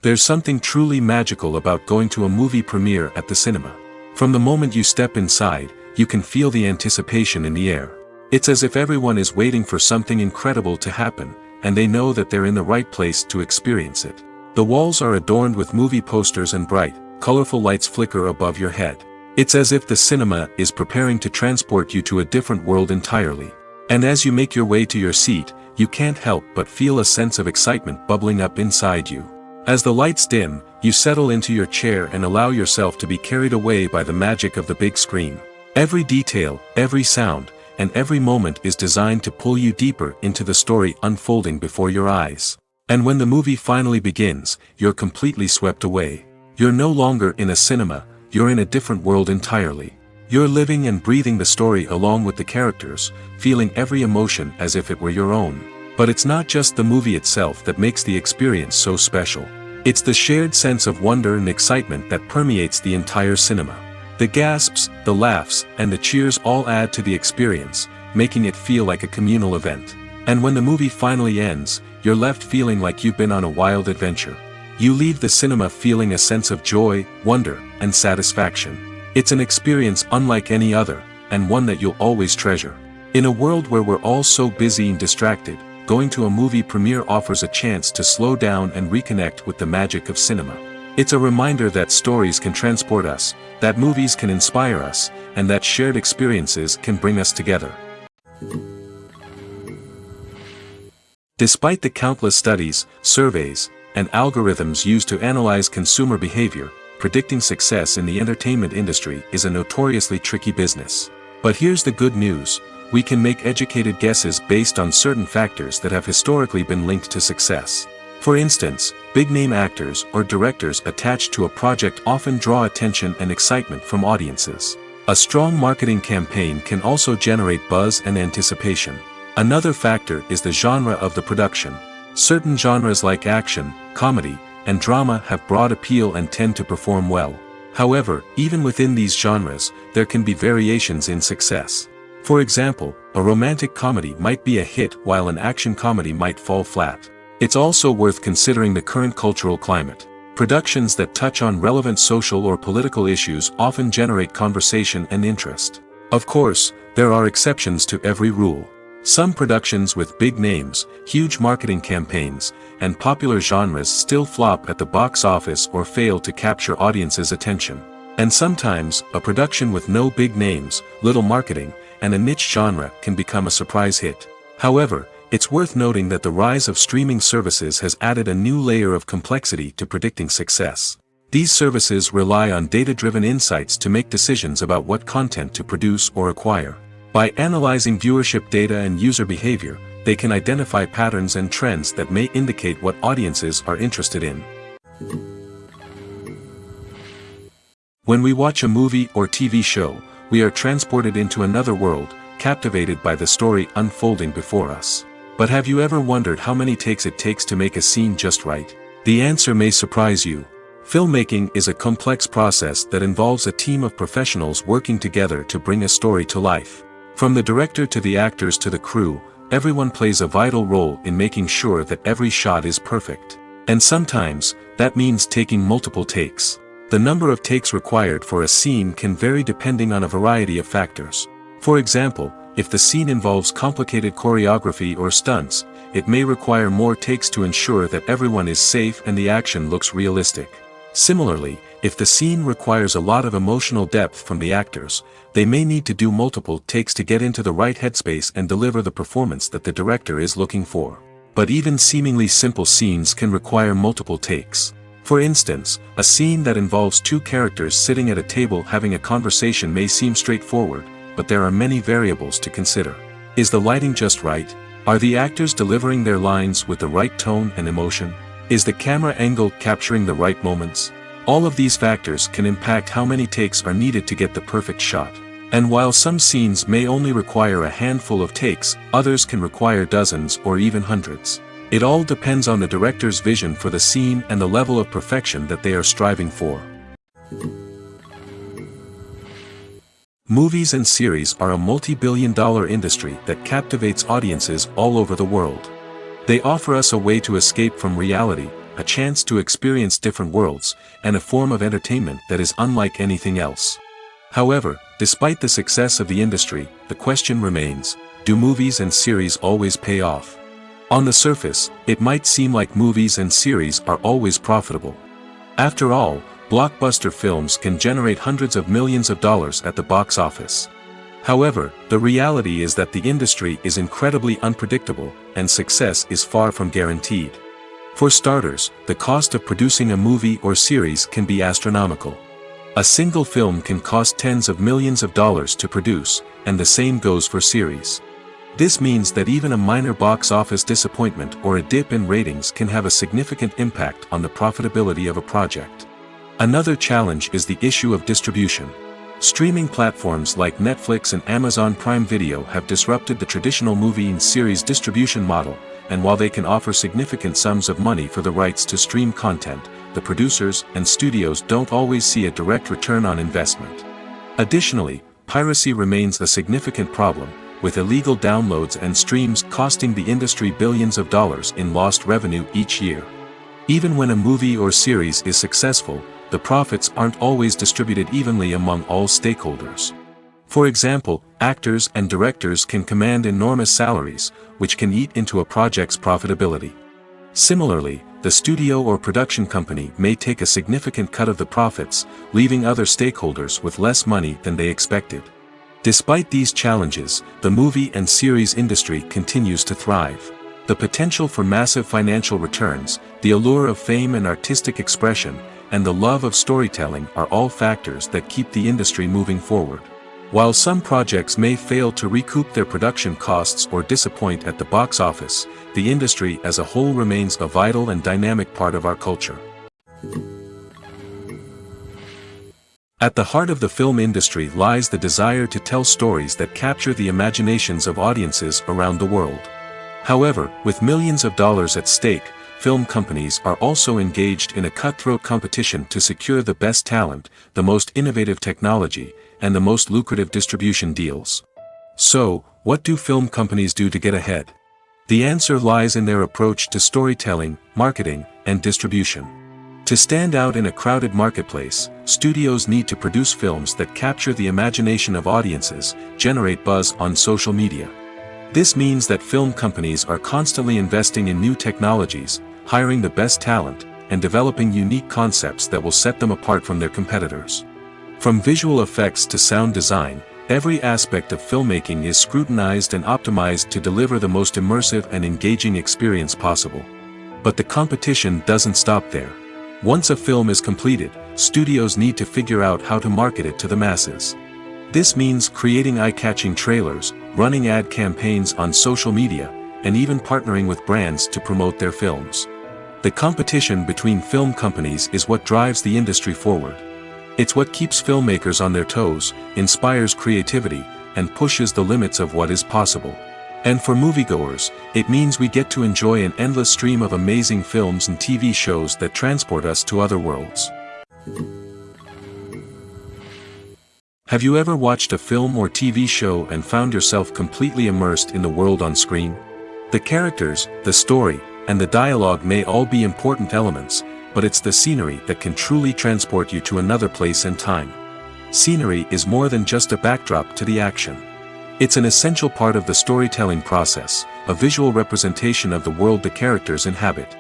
There's something truly magical about going to a movie premiere at the cinema. From the moment you step inside, you can feel the anticipation in the air. It's as if everyone is waiting for something incredible to happen, and they know that they're in the right place to experience it. The walls are adorned with movie posters and bright, colorful lights flicker above your head. It's as if the cinema is preparing to transport you to a different world entirely. And as you make your way to your seat, you can't help but feel a sense of excitement bubbling up inside you. As the lights dim, you settle into your chair and allow yourself to be carried away by the magic of the big screen. Every detail, every sound, and every moment is designed to pull you deeper into the story unfolding before your eyes. And when the movie finally begins, you're completely swept away. You're no longer in a cinema, you're in a different world entirely. You're living and breathing the story along with the characters, feeling every emotion as if it were your own. But it's not just the movie itself that makes the experience so special. It's the shared sense of wonder and excitement that permeates the entire cinema. The gasps, the laughs, and the cheers all add to the experience, making it feel like a communal event. And when the movie finally ends, you're left feeling like you've been on a wild adventure. You leave the cinema feeling a sense of joy, wonder, and satisfaction. It's an experience unlike any other, and one that you'll always treasure. In a world where we're all so busy and distracted, going to a movie premiere offers a chance to slow down and reconnect with the magic of cinema. It's a reminder that stories can transport us, that movies can inspire us, and that shared experiences can bring us together. Despite the countless studies, surveys, and algorithms used to analyze consumer behavior, predicting success in the entertainment industry is a notoriously tricky business. But here's the good news. We can make educated guesses based on certain factors that have historically been linked to success. For instance, big-name actors or directors attached to a project often draw attention and excitement from audiences. A strong marketing campaign can also generate buzz and anticipation. Another factor is the genre of the production. Certain genres like action, comedy, and drama have broad appeal and tend to perform well. However, even within these genres, there can be variations in success. For example, a romantic comedy might be a hit while an action comedy might fall flat. It's also worth considering the current cultural climate. Productions that touch on relevant social or political issues often generate conversation and interest. Of course, there are exceptions to every rule. Some productions with big names, huge marketing campaigns, and popular genres still flop at the box office or fail to capture audiences' attention. And sometimes, a production with no big names, little marketing, and a niche genre can become a surprise hit. However, it's worth noting that the rise of streaming services has added a new layer of complexity to predicting success. These services rely on data-driven insights to make decisions about what content to produce or acquire. By analyzing viewership data and user behavior, they can identify patterns and trends that may indicate what audiences are interested in. When we watch a movie or TV show, we are transported into another world, captivated by the story unfolding before us. But have you ever wondered how many takes it takes to make a scene just right? The answer may surprise you. Filmmaking is a complex process that involves a team of professionals working together to bring a story to life. From the director to the actors to the crew, everyone plays a vital role in making sure that every shot is perfect. And sometimes, that means taking multiple takes. The number of takes required for a scene can vary depending on a variety of factors. For example, if the scene involves complicated choreography or stunts, it may require more takes to ensure that everyone is safe and the action looks realistic. Similarly, if the scene requires a lot of emotional depth from the actors, they may need to do multiple takes to get into the right headspace and deliver the performance that the director is looking for. But even seemingly simple scenes can require multiple takes. For instance, a scene that involves two characters sitting at a table having a conversation may seem straightforward, but there are many variables to consider. Is the lighting just right? Are the actors delivering their lines with the right tone and emotion? Is the camera angle capturing the right moments? All of these factors can impact how many takes are needed to get the perfect shot. And while some scenes may only require a handful of takes, others can require dozens or even hundreds. It all depends on the director's vision for the scene and the level of perfection that they are striving for. Movies and series are a multi-billion-dollar industry that captivates audiences all over the world. They offer us a way to escape from reality, a chance to experience different worlds, and a form of entertainment that is unlike anything else. However, despite the success of the industry, the question remains, do movies and series always pay off? On the surface, it might seem like movies and series are always profitable. After all, blockbuster films can generate hundreds of millions of dollars at the box office. However, the reality is that the industry is incredibly unpredictable, and success is far from guaranteed. For starters, the cost of producing a movie or series can be astronomical. A single film can cost tens of millions of dollars to produce, and the same goes for series. This means that even a minor box office disappointment or a dip in ratings can have a significant impact on the profitability of a project. Another challenge is the issue of distribution. Streaming platforms like Netflix and Amazon Prime Video have disrupted the traditional movie and series distribution model, and while they can offer significant sums of money for the rights to stream content, the producers and studios don't always see a direct return on investment. Additionally, piracy remains a significant problem, with illegal downloads and streams costing the industry billions of dollars in lost revenue each year. Even when a movie or series is successful, the profits aren't always distributed evenly among all stakeholders. For example, actors and directors can command enormous salaries, which can eat into a project's profitability. Similarly, the studio or production company may take a significant cut of the profits, leaving other stakeholders with less money than they expected. Despite these challenges, the movie and series industry continues to thrive. The potential for massive financial returns, the allure of fame and artistic expression, and the love of storytelling are all factors that keep the industry moving forward. While some projects may fail to recoup their production costs or disappoint at the box office, the industry as a whole remains a vital and dynamic part of our culture. At the heart of the film industry lies the desire to tell stories that capture the imaginations of audiences around the world. However, with millions of dollars at stake, film companies are also engaged in a cutthroat competition to secure the best talent, the most innovative technology, and the most lucrative distribution deals. So, what do film companies do to get ahead? The answer lies in their approach to storytelling, marketing, and distribution. To stand out in a crowded marketplace, studios need to produce films that capture the imagination of audiences, generate buzz on social media. This means that film companies are constantly investing in new technologies, hiring the best talent, and developing unique concepts that will set them apart from their competitors. From visual effects to sound design, every aspect of filmmaking is scrutinized and optimized to deliver the most immersive and engaging experience possible. But the competition doesn't stop there. Once a film is completed, studios need to figure out how to market it to the masses. This means creating eye-catching trailers, running ad campaigns on social media, and even partnering with brands to promote their films. The competition between film companies is what drives the industry forward. It's what keeps filmmakers on their toes, inspires creativity, and pushes the limits of what is possible. And for moviegoers, it means we get to enjoy an endless stream of amazing films and TV shows that transport us to other worlds. Have you ever watched a film or TV show and found yourself completely immersed in the world on screen? The characters, the story, and the dialogue may all be important elements, but it's the scenery that can truly transport you to another place and time. Scenery is more than just a backdrop to the action. It's an essential part of the storytelling process, a visual representation of the world the characters inhabit.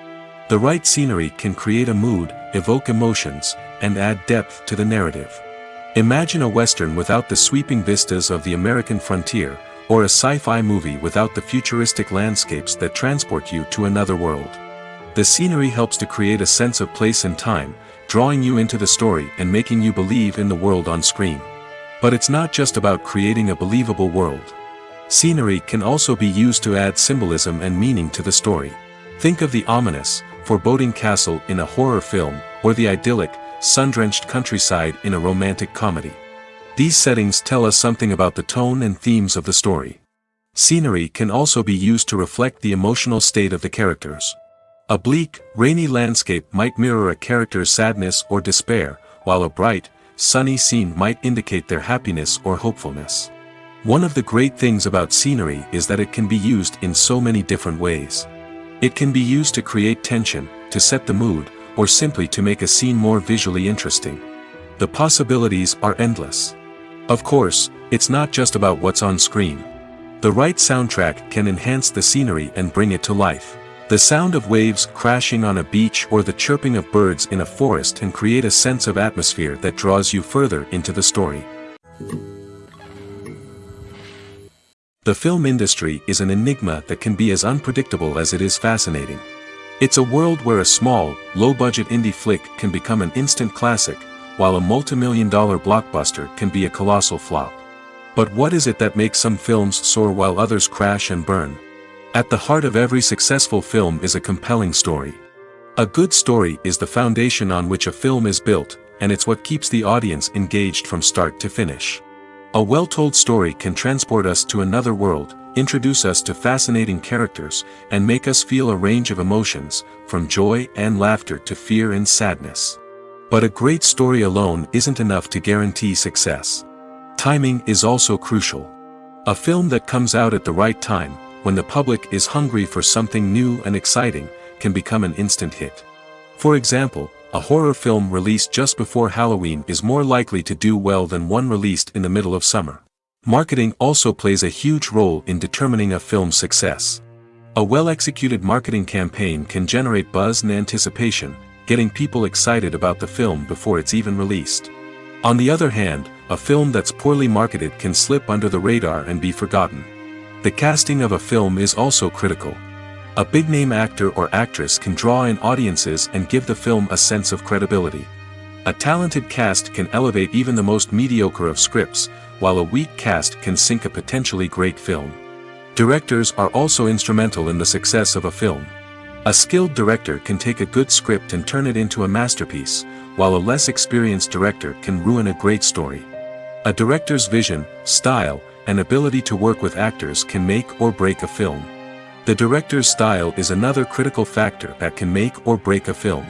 The right scenery can create a mood, evoke emotions, and add depth to the narrative. Imagine a Western without the sweeping vistas of the American frontier, or a sci-fi movie without the futuristic landscapes that transport you to another world. The scenery helps to create a sense of place and time, drawing you into the story and making you believe in the world on screen. But it's not just about creating a believable world. Scenery can also be used to add symbolism and meaning to the story. Think of the ominous, foreboding castle in a horror film, or the idyllic, sun-drenched countryside in a romantic comedy. These settings tell us something about the tone and themes of the story. Scenery can also be used to reflect the emotional state of the characters. A bleak, rainy landscape might mirror a character's sadness or despair, while a bright, sunny scene might indicate their happiness or hopefulness. One of the great things about scenery is that it can be used in so many different ways. It can be used to create tension, to set the mood, or simply to make a scene more visually interesting. The possibilities are endless. Of course, it's not just about what's on screen. The right soundtrack can enhance the scenery and bring it to life. The sound of waves crashing on a beach or the chirping of birds in a forest can create a sense of atmosphere that draws you further into the story. The film industry is an enigma that can be as unpredictable as it is fascinating. It's a world where a small, low-budget indie flick can become an instant classic, while a multi-million-dollar blockbuster can be a colossal flop. But what is it that makes some films soar while others crash and burn? At the heart of every successful film is a compelling story. A good story is the foundation on which a film is built, and it's what keeps the audience engaged from start to finish. A well-told story can transport us to another world, introduce us to fascinating characters, and make us feel a range of emotions, from joy and laughter to fear and sadness. But a great story alone isn't enough to guarantee success. Timing is also crucial. A film that comes out at the right time, when the public is hungry for something new and exciting, can become an instant hit. For example, a horror film released just before Halloween is more likely to do well than one released in the middle of summer. Marketing also plays a huge role in determining a film's success. A well-executed marketing campaign can generate buzz and anticipation, getting people excited about the film before it's even released. On the other hand, a film that's poorly marketed can slip under the radar and be forgotten. The casting of a film is also critical. A big-name actor or actress can draw in audiences and give the film a sense of credibility. A talented cast can elevate even the most mediocre of scripts, while a weak cast can sink a potentially great film. Directors are also instrumental in the success of a film. A skilled director can take a good script and turn it into a masterpiece, while a less experienced director can ruin a great story. A director's vision, style, and ability to work with actors can make or break a film. The director's style is another critical factor that can make or break a film.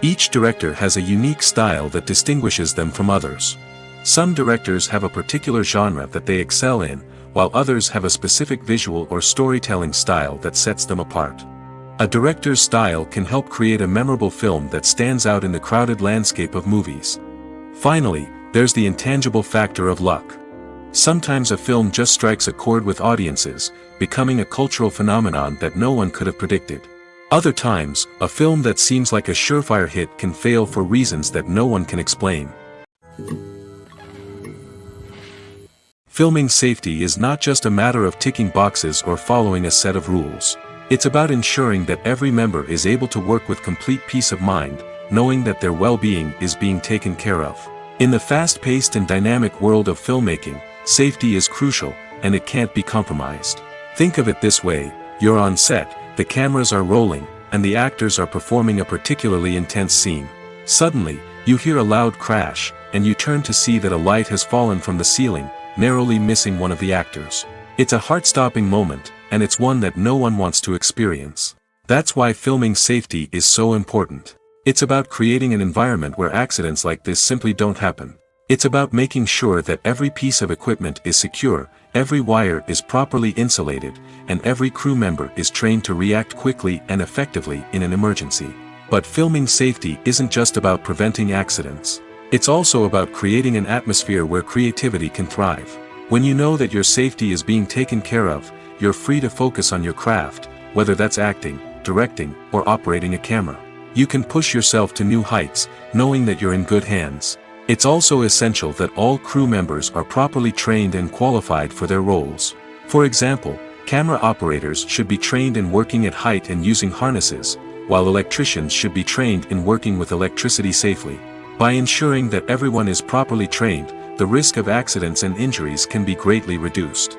Each director has a unique style that distinguishes them from others. Some directors have a particular genre that they excel in, while others have a specific visual or storytelling style that sets them apart. A director's style can help create a memorable film that stands out in the crowded landscape of movies. Finally, there's the intangible factor of luck. Sometimes a film just strikes a chord with audiences, becoming a cultural phenomenon that no one could have predicted. Other times, a film that seems like a surefire hit can fail for reasons that no one can explain. Filming safety is not just a matter of ticking boxes or following a set of rules. It's about ensuring that every member is able to work with complete peace of mind, knowing that their well-being is being taken care of. In the fast-paced and dynamic world of filmmaking, safety is crucial, and it can't be compromised. Think of it this way: you're on set, the cameras are rolling, and the actors are performing a particularly intense scene. Suddenly, you hear a loud crash, and you turn to see that a light has fallen from the ceiling, narrowly missing one of the actors. It's a heart-stopping moment, and it's one that no one wants to experience. That's why filming safety is so important. It's about creating an environment where accidents like this simply don't happen. It's about making sure that every piece of equipment is secure, every wire is properly insulated, and every crew member is trained to react quickly and effectively in an emergency. But filming safety isn't just about preventing accidents. It's also about creating an atmosphere where creativity can thrive. When you know that your safety is being taken care of, you're free to focus on your craft, whether that's acting, directing, or operating a camera. You can push yourself to new heights, knowing that you're in good hands. It's also essential that all crew members are properly trained and qualified for their roles. For example, camera operators should be trained in working at height and using harnesses, while electricians should be trained in working with electricity safely. By ensuring that everyone is properly trained, the risk of accidents and injuries can be greatly reduced.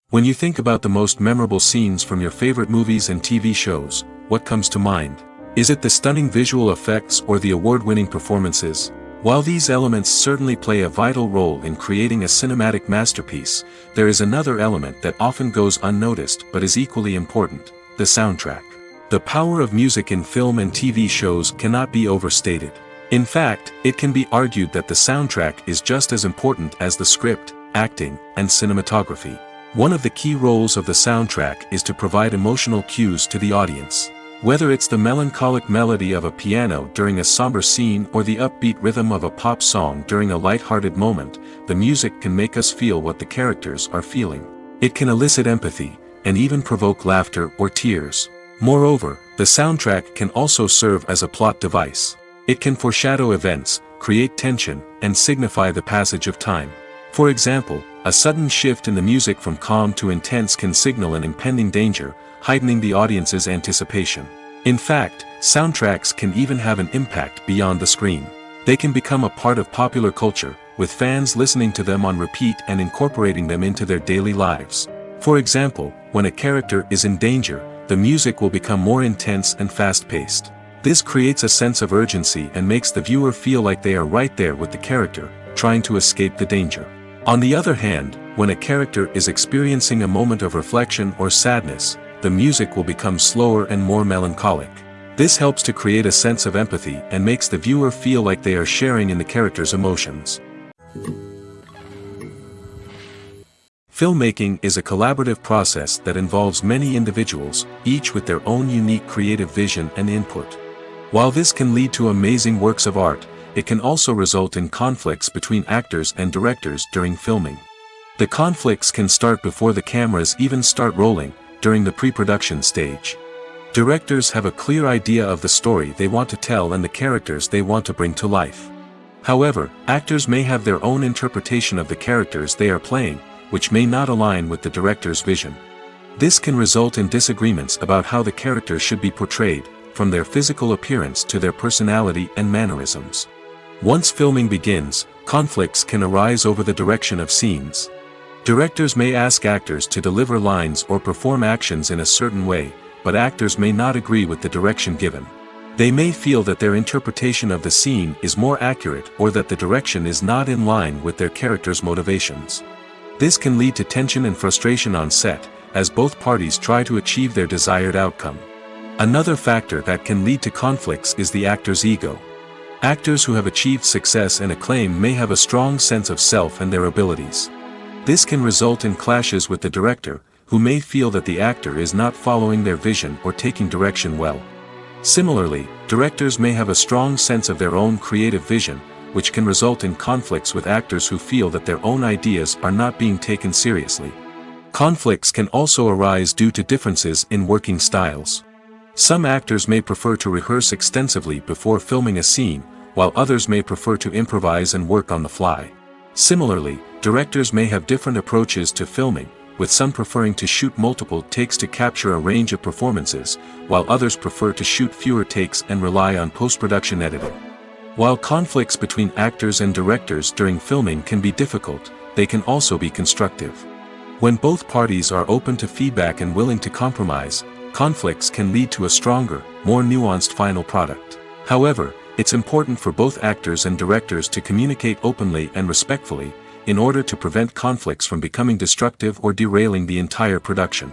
When you think about the most memorable scenes from your favorite movies and TV shows, what comes to mind? Is it the stunning visual effects or the award-winning performances? While these elements certainly play a vital role in creating a cinematic masterpiece, there is another element that often goes unnoticed but is equally important: the soundtrack. The power of music in film and TV shows cannot be overstated. In fact, it can be argued that the soundtrack is just as important as the script, acting, and cinematography. One of the key roles of the soundtrack is to provide emotional cues to the audience. Whether it's the melancholic melody of a piano during a somber scene or the upbeat rhythm of a pop song during a light-hearted moment, the music can make us feel what the characters are feeling. It can elicit empathy, and even provoke laughter or tears. Moreover, the soundtrack can also serve as a plot device. It can foreshadow events, create tension, and signify the passage of time. For example, a sudden shift in the music from calm to intense can signal an impending danger, heightening the audience's anticipation. In fact, soundtracks can even have an impact beyond the screen. They can become a part of popular culture, with fans listening to them on repeat and incorporating them into their daily lives. For example, when a character is in danger, the music will become more intense and fast-paced. This creates a sense of urgency and makes the viewer feel like they are right there with the character, trying to escape the danger. On the other hand, when a character is experiencing a moment of reflection or sadness, the music will become slower and more melancholic. This helps to create a sense of empathy and makes the viewer feel like they are sharing in the character's emotions. Filmmaking is a collaborative process that involves many individuals, each with their own unique creative vision and input. While this can lead to amazing works of art, it can also result in conflicts between actors and directors during filming. The conflicts can start before the cameras even start rolling, during the pre-production stage. Directors have a clear idea of the story they want to tell and the characters they want to bring to life. However, actors may have their own interpretation of the characters they are playing, which may not align with the director's vision. This can result in disagreements about how the characters should be portrayed, from their physical appearance to their personality and mannerisms. Once filming begins, conflicts can arise over the direction of scenes. Directors may ask actors to deliver lines or perform actions in a certain way, but actors may not agree with the direction given. They may feel that their interpretation of the scene is more accurate or that the direction is not in line with their character's motivations. This can lead to tension and frustration on set, as both parties try to achieve their desired outcome. Another factor that can lead to conflicts is the actor's ego. Actors who have achieved success and acclaim may have a strong sense of self and their abilities. This can result in clashes with the director, who may feel that the actor is not following their vision or taking direction well. Similarly, directors may have a strong sense of their own creative vision, which can result in conflicts with actors who feel that their own ideas are not being taken seriously. Conflicts can also arise due to differences in working styles. Some actors may prefer to rehearse extensively before filming a scene, while others may prefer to improvise and work on the fly. Similarly, directors may have different approaches to filming, with some preferring to shoot multiple takes to capture a range of performances, while others prefer to shoot fewer takes and rely on post-production editing. While conflicts between actors and directors during filming can be difficult, they can also be constructive. When both parties are open to feedback and willing to compromise, conflicts can lead to a stronger, more nuanced final product. However, it's important for both actors and directors to communicate openly and respectfully, in order to prevent conflicts from becoming destructive or derailing the entire production.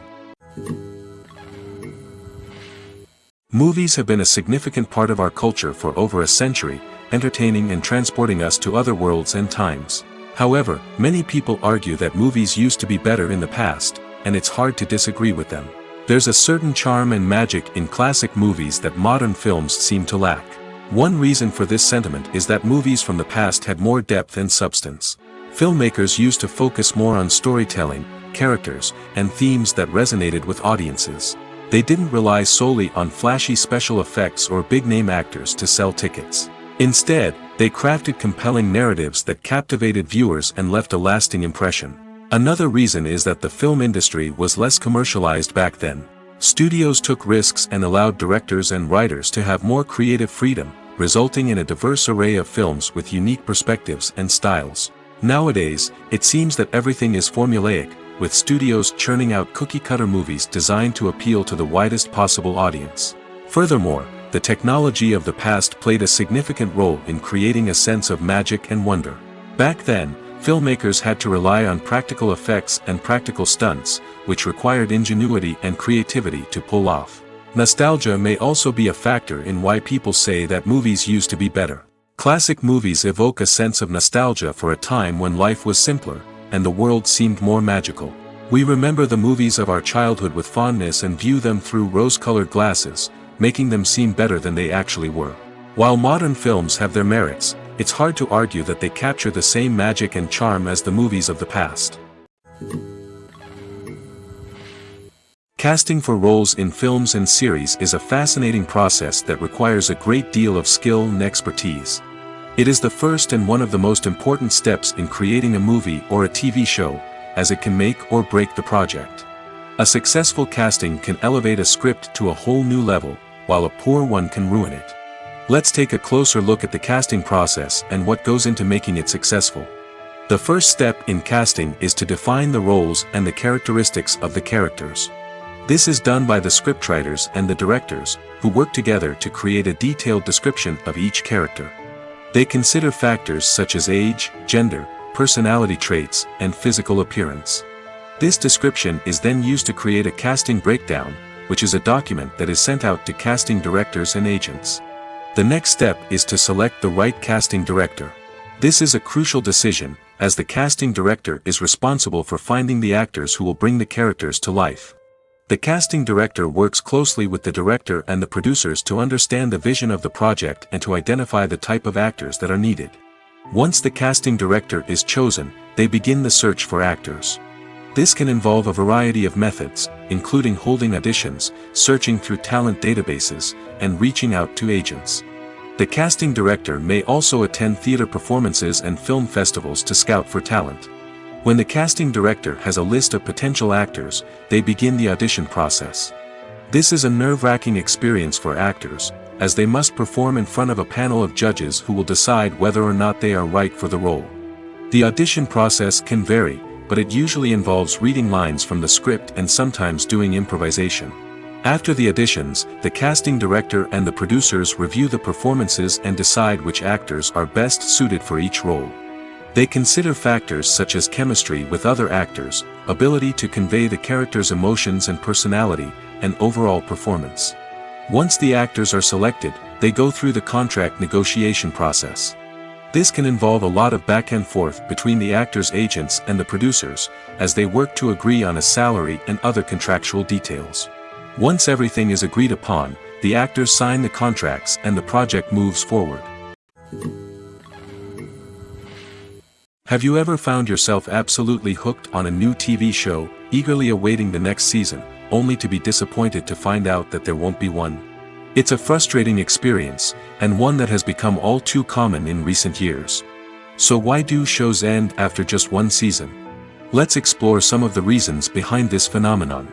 Movies have been a significant part of our culture for over a century, entertaining and transporting us to other worlds and times. However, many people argue that movies used to be better in the past, and it's hard to disagree with them. There's a certain charm and magic in classic movies that modern films seem to lack. One reason for this sentiment is that movies from the past had more depth and substance. Filmmakers used to focus more on storytelling, characters, and themes that resonated with audiences. They didn't rely solely on flashy special effects or big-name actors to sell tickets. Instead, they crafted compelling narratives that captivated viewers and left a lasting impression. Another reason is that the film industry was less commercialized back then. Studios took risks and allowed directors and writers to have more creative freedom, resulting in a diverse array of films with unique perspectives and styles. Nowadays, it seems that everything is formulaic, with studios churning out cookie-cutter movies designed to appeal to the widest possible audience. Furthermore, the technology of the past played a significant role in creating a sense of magic and wonder. Back then, filmmakers had to rely on practical effects and practical stunts, which required ingenuity and creativity to pull off. Nostalgia may also be a factor in why people say that movies used to be better. Classic movies evoke a sense of nostalgia for a time when life was simpler, and the world seemed more magical. We remember the movies of our childhood with fondness and view them through rose-colored glasses, making them seem better than they actually were. While modern films have their merits, it's hard to argue that they capture the same magic and charm as the movies of the past. Casting for roles in films and series is a fascinating process that requires a great deal of skill and expertise. It is the first and one of the most important steps in creating a movie or a TV show, as it can make or break the project. A successful casting can elevate a script to a whole new level, while a poor one can ruin it. Let's take a closer look at the casting process and what goes into making it successful. The first step in casting is to define the roles and the characteristics of the characters. This is done by the scriptwriters and the directors, who work together to create a detailed description of each character. They consider factors such as age, gender, personality traits, and physical appearance. This description is then used to create a casting breakdown, which is a document that is sent out to casting directors and agents. The next step is to select the right casting director. This is a crucial decision, as the casting director is responsible for finding the actors who will bring the characters to life. The casting director works closely with the director and the producers to understand the vision of the project and to identify the type of actors that are needed. Once the casting director is chosen, they begin the search for actors. This can involve a variety of methods, including holding auditions, searching through talent databases, and reaching out to agents. The casting director may also attend theater performances and film festivals to scout for talent. When the casting director has a list of potential actors, they begin the audition process. This is a nerve-wracking experience for actors, as they must perform in front of a panel of judges who will decide whether or not they are right for the role. The audition process can vary, but it usually involves reading lines from the script and sometimes doing improvisation. After the auditions, the casting director and the producers review the performances and decide which actors are best suited for each role. They consider factors such as chemistry with other actors, ability to convey the character's emotions and personality, and overall performance. Once the actors are selected, they go through the contract negotiation process. This can involve a lot of back and forth between the actors' agents and the producers, as they work to agree on a salary and other contractual details. Once everything is agreed upon, the actors sign the contracts and the project moves forward. Have you ever found yourself absolutely hooked on a new TV show, eagerly awaiting the next season, only to be disappointed to find out that there won't be one? It's a frustrating experience, and one that has become all too common in recent years. So why do shows end after just one season? Let's explore some of the reasons behind this phenomenon.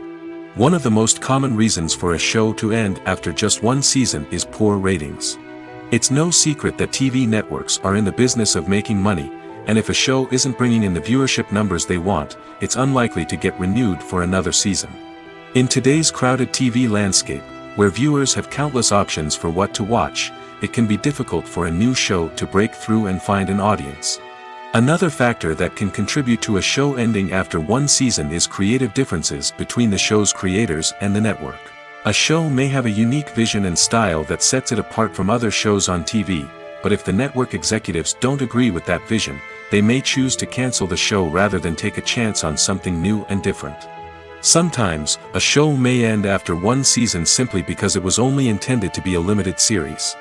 One of the most common reasons for a show to end after just one season is poor ratings. It's no secret that TV networks are in the business of making money, and if a show isn't bringing in the viewership numbers they want, it's unlikely to get renewed for another season. In today's crowded TV landscape, where viewers have countless options for what to watch, it can be difficult for a new show to break through and find an audience. Another factor that can contribute to a show ending after one season is creative differences between the show's creators and the network. A show may have a unique vision and style that sets it apart from other shows on TV, but if the network executives don't agree with that vision, they may choose to cancel the show rather than take a chance on something new and different. Sometimes, a show may end after one season simply because it was only intended to be a limited series.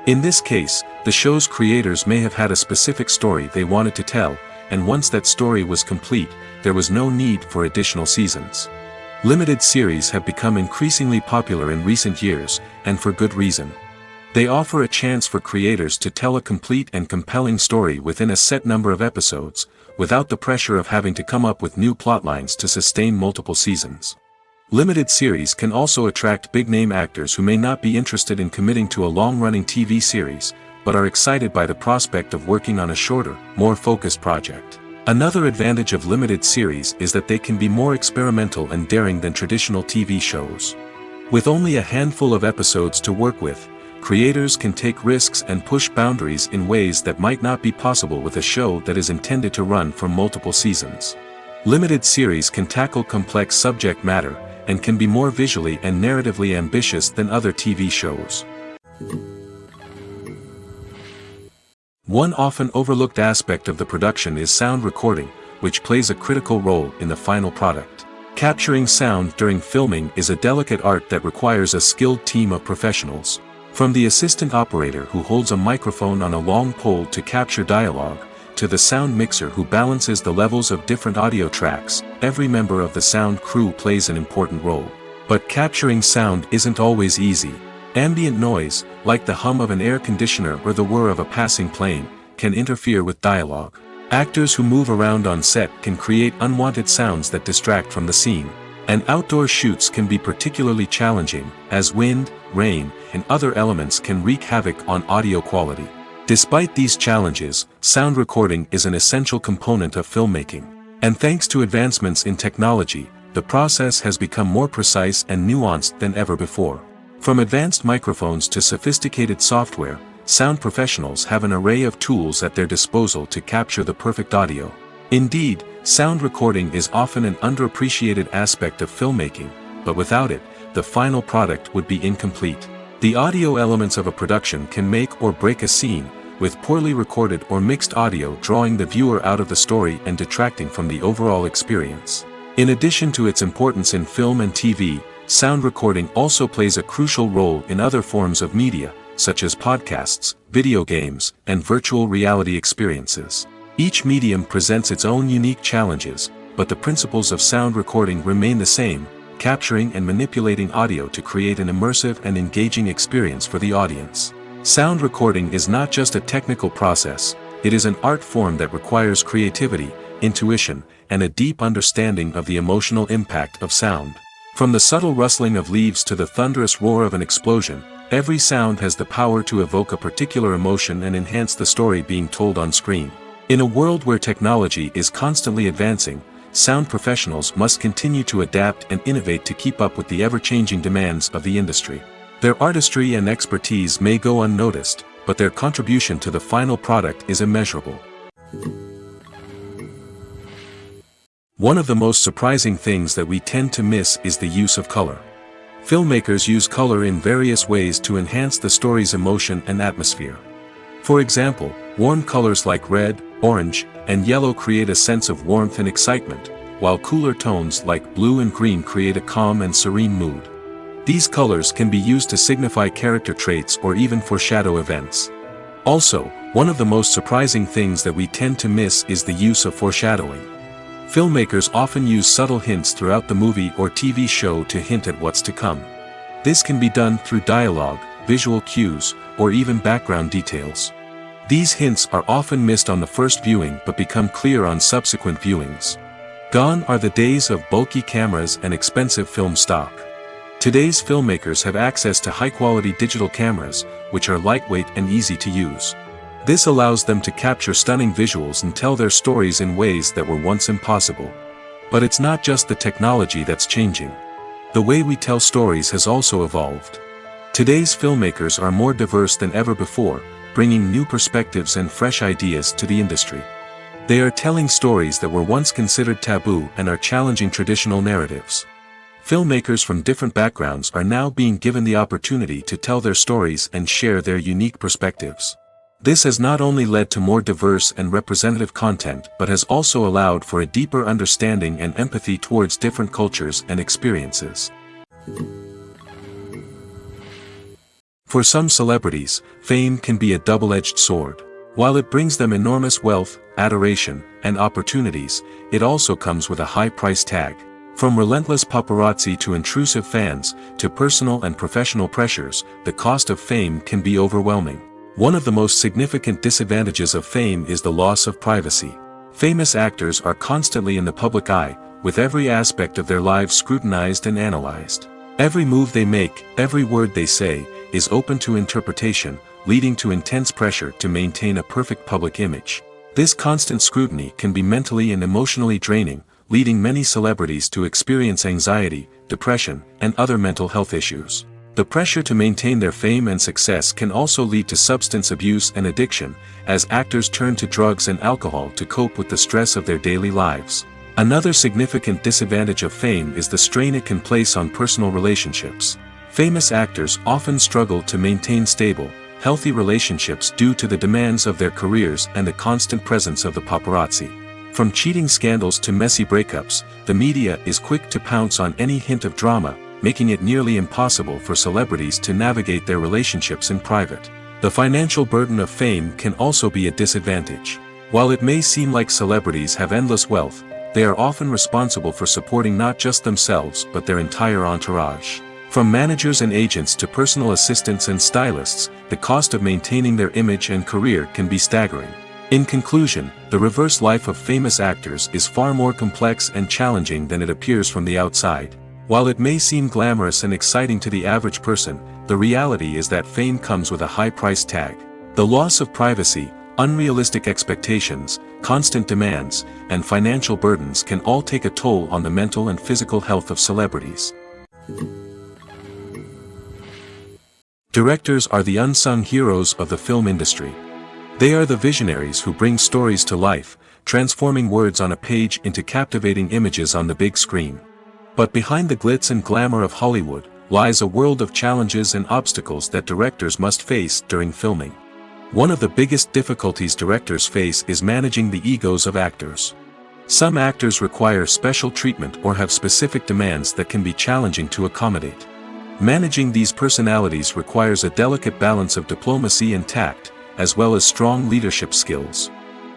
In this case, the show's creators may have had a specific story they wanted to tell, and once that story was complete, there was no need for additional seasons. Limited series have become increasingly popular in recent years, and for good reason. They offer a chance for creators to tell a complete and compelling story within a set number of episodes, without the pressure of having to come up with new plotlines to sustain multiple seasons. Limited series can also attract big-name actors who may not be interested in committing to a long-running TV series, but are excited by the prospect of working on a shorter, more focused project. Another advantage of limited series is that they can be more experimental and daring than traditional TV shows. With only a handful of episodes to work with, creators can take risks and push boundaries in ways that might not be possible with a show that is intended to run for multiple seasons. Limited series can tackle complex subject matter, and can be more visually and narratively ambitious than other TV shows. One often overlooked aspect of the production is sound recording, which plays a critical role in the final product. Capturing sound during filming is a delicate art that requires a skilled team of professionals. From the assistant operator who holds a microphone on a long pole to capture dialogue, to the sound mixer who balances the levels of different audio tracks, every member of the sound crew plays an important role. But capturing sound isn't always easy. Ambient noise, like the hum of an air conditioner or the whir of a passing plane, can interfere with dialogue. Actors who move around on set can create unwanted sounds that distract from the scene. And outdoor shoots can be particularly challenging, as wind, rain, and other elements can wreak havoc on audio quality. Despite these challenges, sound recording is an essential component of filmmaking. And thanks to advancements in technology, the process has become more precise and nuanced than ever before. From advanced microphones to sophisticated software, sound professionals have an array of tools at their disposal to capture the perfect audio. Indeed, sound recording is often an underappreciated aspect of filmmaking, but without it, the final product would be incomplete. The audio elements of a production can make or break a scene, with poorly recorded or mixed audio drawing the viewer out of the story and detracting from the overall experience. In addition to its importance in film and TV, sound recording also plays a crucial role in other forms of media, such as podcasts, video games, and virtual reality experiences. Each medium presents its own unique challenges, but the principles of sound recording remain the same, capturing and manipulating audio to create an immersive and engaging experience for the audience. Sound recording is not just a technical process, it is an art form that requires creativity, intuition, and a deep understanding of the emotional impact of sound. From the subtle rustling of leaves to the thunderous roar of an explosion, every sound has the power to evoke a particular emotion and enhance the story being told on screen. In a world where technology is constantly advancing, sound professionals must continue to adapt and innovate to keep up with the ever-changing demands of the industry. Their artistry and expertise may go unnoticed, but their contribution to the final product is immeasurable. One of the most surprising things that we tend to miss is the use of color. Filmmakers use color in various ways to enhance the story's emotion and atmosphere. For example, warm colors like red, orange, and yellow create a sense of warmth and excitement, while cooler tones like blue and green create a calm and serene mood. These colors can be used to signify character traits or even foreshadow events. Also, one of the most surprising things that we tend to miss is the use of foreshadowing. Filmmakers often use subtle hints throughout the movie or TV show to hint at what's to come. This can be done through dialogue, visual cues, or even background details. These hints are often missed on the first viewing but become clear on subsequent viewings. Gone are the days of bulky cameras and expensive film stock. Today's filmmakers have access to high-quality digital cameras, which are lightweight and easy to use. This allows them to capture stunning visuals and tell their stories in ways that were once impossible. But it's not just the technology that's changing. The way we tell stories has also evolved. Today's filmmakers are more diverse than ever before, bringing new perspectives and fresh ideas to the industry. They are telling stories that were once considered taboo and are challenging traditional narratives. Filmmakers from different backgrounds are now being given the opportunity to tell their stories and share their unique perspectives. This has not only led to more diverse and representative content but has also allowed for a deeper understanding and empathy towards different cultures and experiences. For some celebrities, fame can be a double-edged sword. While it brings them enormous wealth, adoration, and opportunities, it also comes with a high price tag. From relentless paparazzi to intrusive fans, to personal and professional pressures, the cost of fame can be overwhelming. One of the most significant disadvantages of fame is the loss of privacy. Famous actors are constantly in the public eye, with every aspect of their lives scrutinized and analyzed. Every move they make, every word they say, is open to interpretation, leading to intense pressure to maintain a perfect public image. This constant scrutiny can be mentally and emotionally draining, leading many celebrities to experience anxiety, depression, and other mental health issues. The pressure to maintain their fame and success can also lead to substance abuse and addiction, as actors turn to drugs and alcohol to cope with the stress of their daily lives. Another significant disadvantage of fame is the strain it can place on personal relationships. Famous actors often struggle to maintain stable, healthy relationships due to the demands of their careers and the constant presence of the paparazzi. From cheating scandals to messy breakups, the media is quick to pounce on any hint of drama, making it nearly impossible for celebrities to navigate their relationships in private. The financial burden of fame can also be a disadvantage. While it may seem like celebrities have endless wealth, they are often responsible for supporting not just themselves but their entire entourage. From managers and agents to personal assistants and stylists, the cost of maintaining their image and career can be staggering. In conclusion, the reverse life of famous actors is far more complex and challenging than it appears from the outside. While it may seem glamorous and exciting to the average person, the reality is that fame comes with a high price tag. The loss of privacy, unrealistic expectations, constant demands, and financial burdens can all take a toll on the mental and physical health of celebrities. Directors are the unsung heroes of the film industry. They are the visionaries who bring stories to life, transforming words on a page into captivating images on the big screen. But behind the glitz and glamour of Hollywood, lies a world of challenges and obstacles that directors must face during filming. One of the biggest difficulties directors face is managing the egos of actors. Some actors require special treatment or have specific demands that can be challenging to accommodate. Managing these personalities requires a delicate balance of diplomacy and tact, as well as strong leadership skills.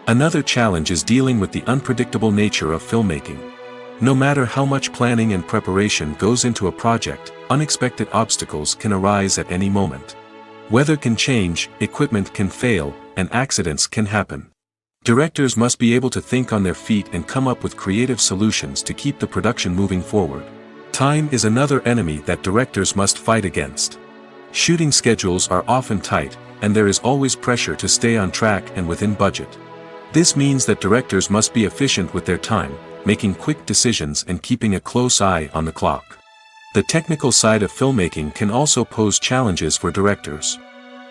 Another challenge is dealing with the unpredictable nature of filmmaking. No matter how much planning and preparation goes into a project, unexpected obstacles can arise at any moment. Weather can change, equipment can fail, and accidents can happen. Directors must be able to think on their feet and come up with creative solutions to keep the production moving forward. Time is another enemy that directors must fight against. Shooting schedules are often tight, and there is always pressure to stay on track and within budget. This means that directors must be efficient with their time, making quick decisions and keeping a close eye on the clock. The technical side of filmmaking can also pose challenges for directors.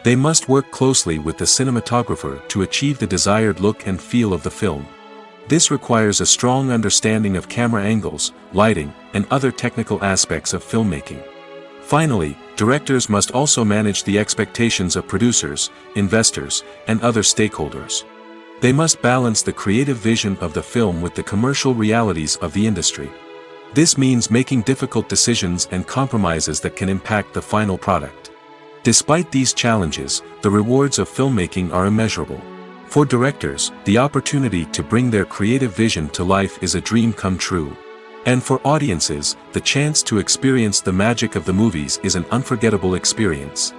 They must work closely with the cinematographer to achieve the desired look and feel of the film. This requires a strong understanding of camera angles, lighting, and other technical aspects of filmmaking. Finally, directors must also manage the expectations of producers, investors, and other stakeholders. They must balance the creative vision of the film with the commercial realities of the industry. This means making difficult decisions and compromises that can impact the final product. Despite these challenges, the rewards of filmmaking are immeasurable. For directors, the opportunity to bring their creative vision to life is a dream come true. And for audiences, the chance to experience the magic of the movies is an unforgettable experience.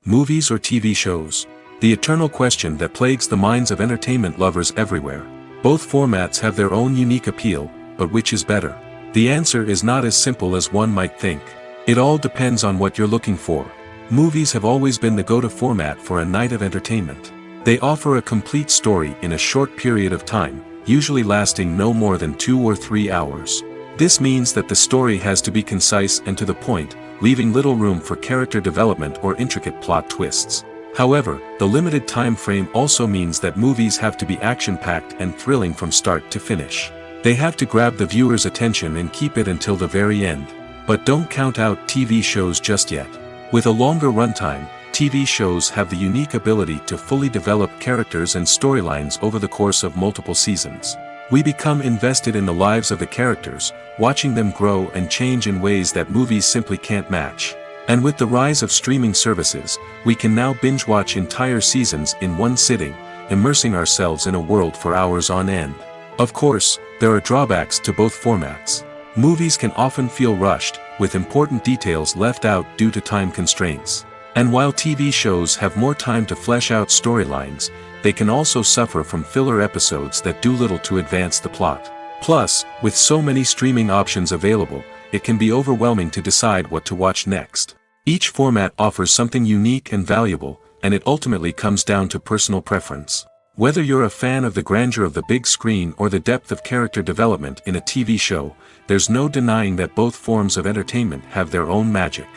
Movies or TV shows? The eternal question that plagues the minds of entertainment lovers everywhere. Both formats have their own unique appeal, but which is better? The answer is not as simple as one might think. It all depends on what you're looking for. Movies have always been the go-to format for a night of entertainment. They offer a complete story in a short period of time, usually lasting no more than 2 or 3 hours. This means that the story has to be concise and to the point, leaving little room for character development or intricate plot twists. However, the limited time frame also means that movies have to be action-packed and thrilling from start to finish. They have to grab the viewer's attention and keep it until the very end. But don't count out TV shows just yet. With a longer runtime, TV shows have the unique ability to fully develop characters and storylines over the course of multiple seasons. We become invested in the lives of the characters, watching them grow and change in ways that movies simply can't match. And with the rise of streaming services, we can now binge-watch entire seasons in one sitting, immersing ourselves in a world for hours on end. Of course, there are drawbacks to both formats. Movies can often feel rushed, with important details left out due to time constraints. And while TV shows have more time to flesh out storylines, they can also suffer from filler episodes that do little to advance the plot. Plus, with so many streaming options available, it can be overwhelming to decide what to watch next. Each format offers something unique and valuable, and it ultimately comes down to personal preference. Whether you're a fan of the grandeur of the big screen or the depth of character development in a TV show, there's no denying that both forms of entertainment have their own magic.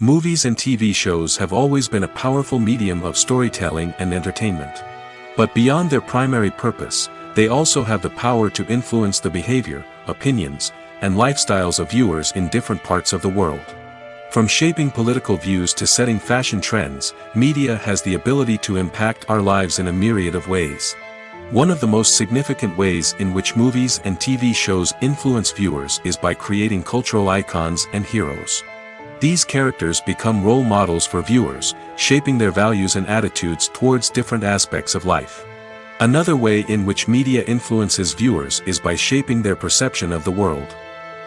Movies and TV shows have always been a powerful medium of storytelling and entertainment. But beyond their primary purpose, they also have the power to influence the behavior, opinions, and lifestyles of viewers in different parts of the world. From shaping political views to setting fashion trends, media has the ability to impact our lives in a myriad of ways. One of the most significant ways in which movies and TV shows influence viewers is by creating cultural icons and heroes. These characters become role models for viewers, shaping their values and attitudes towards different aspects of life. Another way in which media influences viewers is by shaping their perception of the world.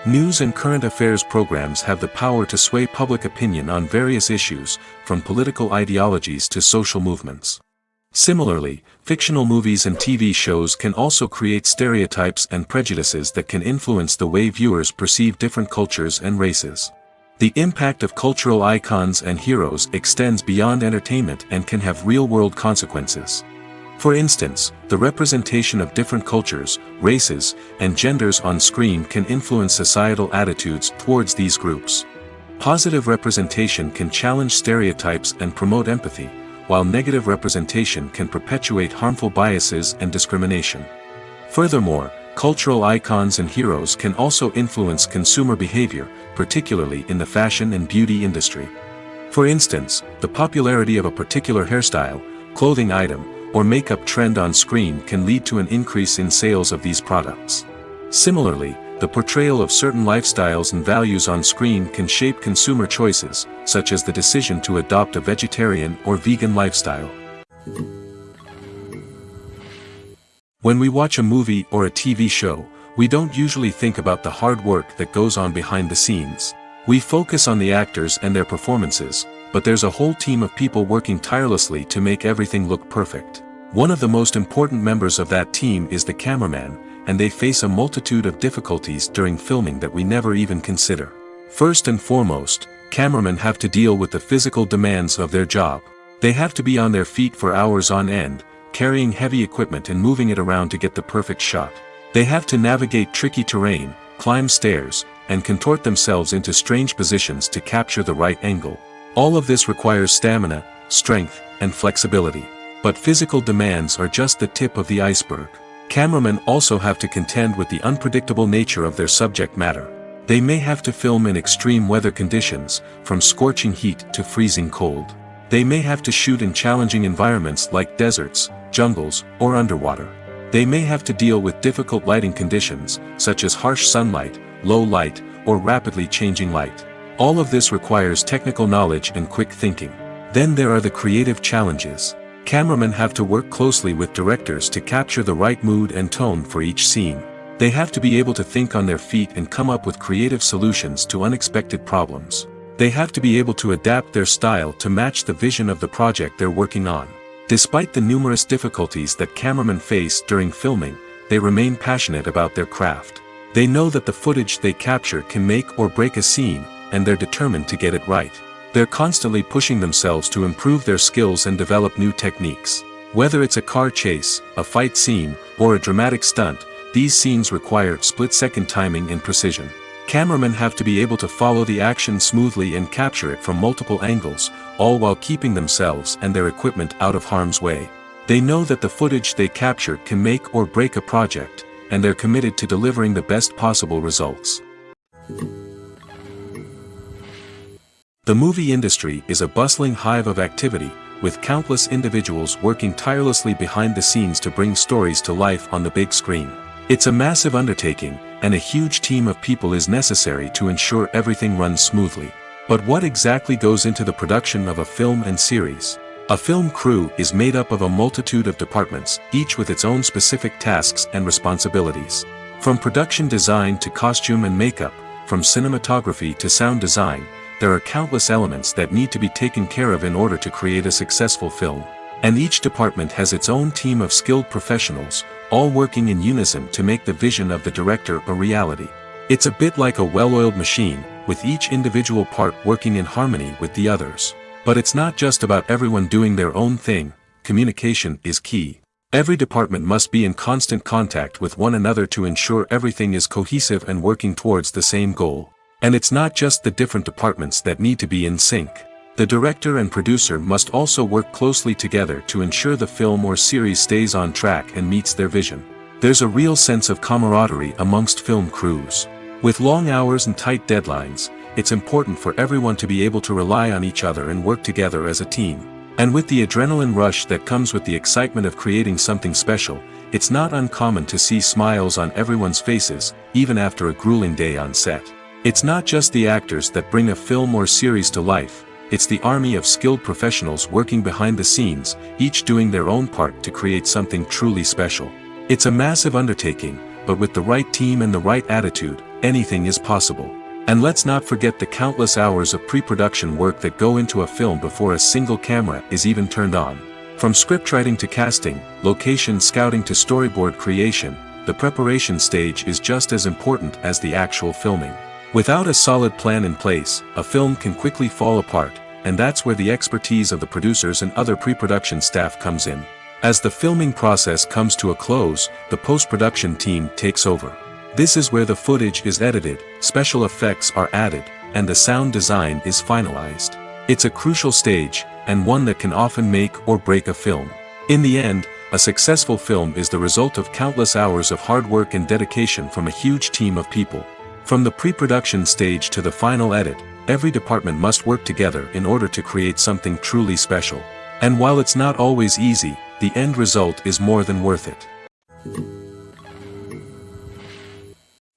News and current affairs programs have the power to sway public opinion on various issues, from political ideologies to social movements. Similarly, fictional movies and TV shows can also create stereotypes and prejudices that can influence the way viewers perceive different cultures and races. The impact of cultural icons and heroes extends beyond entertainment and can have real-world consequences. For instance, the representation of different cultures, races, and genders on screen can influence societal attitudes towards these groups. Positive representation can challenge stereotypes and promote empathy, while negative representation can perpetuate harmful biases and discrimination. Furthermore, cultural icons and heroes can also influence consumer behavior, particularly in the fashion and beauty industry. For instance, the popularity of a particular hairstyle, clothing item, or makeup trend on screen can lead to an increase in sales of these products. Similarly, the portrayal of certain lifestyles and values on screen can shape consumer choices, such as the decision to adopt a vegetarian or vegan lifestyle. When we watch a movie or a TV show, we don't usually think about the hard work that goes on behind the scenes. We focus on the actors and their performances, but there's a whole team of people working tirelessly to make everything look perfect. One of the most important members of that team is the cameraman, and they face a multitude of difficulties during filming that we never even consider. First and foremost, cameramen have to deal with the physical demands of their job. They have to be on their feet for hours on end, carrying heavy equipment and moving it around to get the perfect shot. They have to navigate tricky terrain, climb stairs, and contort themselves into strange positions to capture the right angle. All of this requires stamina, strength, and flexibility. But physical demands are just the tip of the iceberg. Cameramen also have to contend with the unpredictable nature of their subject matter. They may have to film in extreme weather conditions, from scorching heat to freezing cold. They may have to shoot in challenging environments like deserts, jungles, or underwater. They may have to deal with difficult lighting conditions, such as harsh sunlight, low light, or rapidly changing light. All of this requires technical knowledge and quick thinking. Then there are the creative challenges. Cameramen have to work closely with directors to capture the right mood and tone for each scene. They have to be able to think on their feet and come up with creative solutions to unexpected problems. They have to be able to adapt their style to match the vision of the project they're working on. Despite the numerous difficulties that cameramen face during filming, they remain passionate about their craft. They know that the footage they capture can make or break a scene, and they're determined to get it right. They're constantly pushing themselves to improve their skills and develop new techniques. Whether it's a car chase, a fight scene, or a dramatic stunt, these scenes require split-second timing and precision. Cameramen have to be able to follow the action smoothly and capture it from multiple angles, all while keeping themselves and their equipment out of harm's way. They know that the footage they capture can make or break a project, and they're committed to delivering the best possible results. The movie industry is a bustling hive of activity, with countless individuals working tirelessly behind the scenes to bring stories to life on the big screen. It's a massive undertaking, and a huge team of people is necessary to ensure everything runs smoothly. But what exactly goes into the production of a film and series? A film crew is made up of a multitude of departments, each with its own specific tasks and responsibilities. From production design to costume and makeup, from cinematography to sound design, there are countless elements that need to be taken care of in order to create a successful film. And each department has its own team of skilled professionals, all working in unison to make the vision of the director a reality. It's a bit like a well-oiled machine, with each individual part working in harmony with the others. But it's not just about everyone doing their own thing. Communication is key. Every department must be in constant contact with one another to ensure everything is cohesive and working towards the same goal. And it's not just the different departments that need to be in sync. The director and producer must also work closely together to ensure the film or series stays on track and meets their vision. There's a real sense of camaraderie amongst film crews. With long hours and tight deadlines, it's important for everyone to be able to rely on each other and work together as a team. And with the adrenaline rush that comes with the excitement of creating something special, it's not uncommon to see smiles on everyone's faces, even after a grueling day on set. It's not just the actors that bring a film or series to life, it's the army of skilled professionals working behind the scenes, each doing their own part to create something truly special. It's a massive undertaking, but with the right team and the right attitude, anything is possible. And let's not forget the countless hours of pre-production work that go into a film before a single camera is even turned on. From scriptwriting to casting, location scouting to storyboard creation, the preparation stage is just as important as the actual filming. Without a solid plan in place, a film can quickly fall apart, and that's where the expertise of the producers and other pre-production staff comes in. As the filming process comes to a close, the post-production team takes over. This is where the footage is edited, special effects are added, and the sound design is finalized. It's a crucial stage, and one that can often make or break a film. In the end, a successful film is the result of countless hours of hard work and dedication from a huge team of people. From the pre-production stage to the final edit, every department must work together in order to create something truly special. And while it's not always easy, the end result is more than worth it.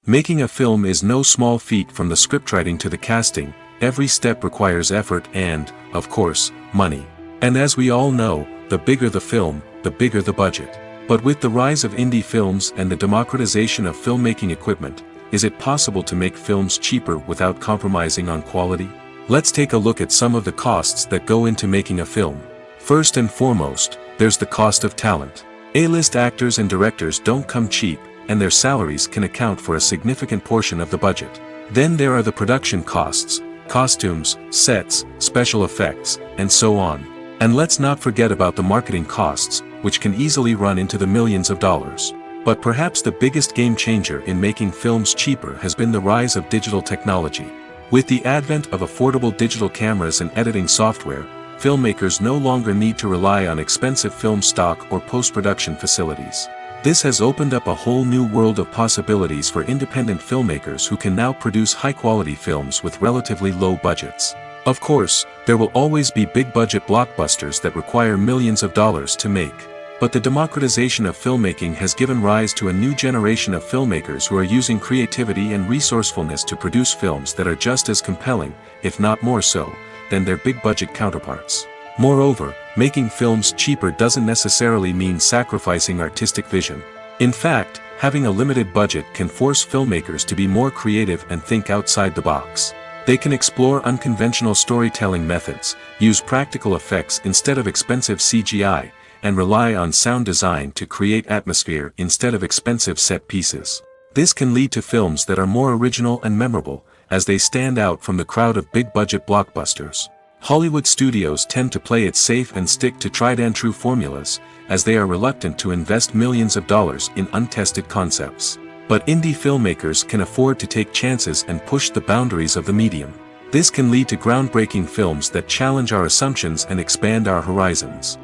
Making a film is no small feat. From the scriptwriting to the casting, every step requires effort and, of course, money. And as we all know, the bigger the film, the bigger the budget. But with the rise of indie films and the democratization of filmmaking equipment, is it possible to make films cheaper without compromising on quality? Let's take a look at some of the costs that go into making a film. First and foremost, there's the cost of talent. A-list actors and directors don't come cheap, and their salaries can account for a significant portion of the budget. Then there are the production costs, costumes, sets, special effects, and so on. And let's not forget about the marketing costs, which can easily run into the millions of dollars. But perhaps the biggest game changer in making films cheaper has been the rise of digital technology. With the advent of affordable digital cameras and editing software, filmmakers no longer need to rely on expensive film stock or post-production facilities. This has opened up a whole new world of possibilities for independent filmmakers who can now produce high-quality films with relatively low budgets. Of course, there will always be big-budget blockbusters that require millions of dollars to make. But the democratization of filmmaking has given rise to a new generation of filmmakers who are using creativity and resourcefulness to produce films that are just as compelling, if not more so, than their big-budget counterparts. Moreover, making films cheaper doesn't necessarily mean sacrificing artistic vision. In fact, having a limited budget can force filmmakers to be more creative and think outside the box. They can explore unconventional storytelling methods, use practical effects instead of expensive CGI, and rely on sound design to create atmosphere instead of expensive set pieces. This can lead to films that are more original and memorable, as they stand out from the crowd of big-budget blockbusters. Hollywood studios tend to play it safe and stick to tried-and-true formulas, as they are reluctant to invest millions of dollars in untested concepts. But indie filmmakers can afford to take chances and push the boundaries of the medium. This can lead to groundbreaking films that challenge our assumptions and expand our horizons.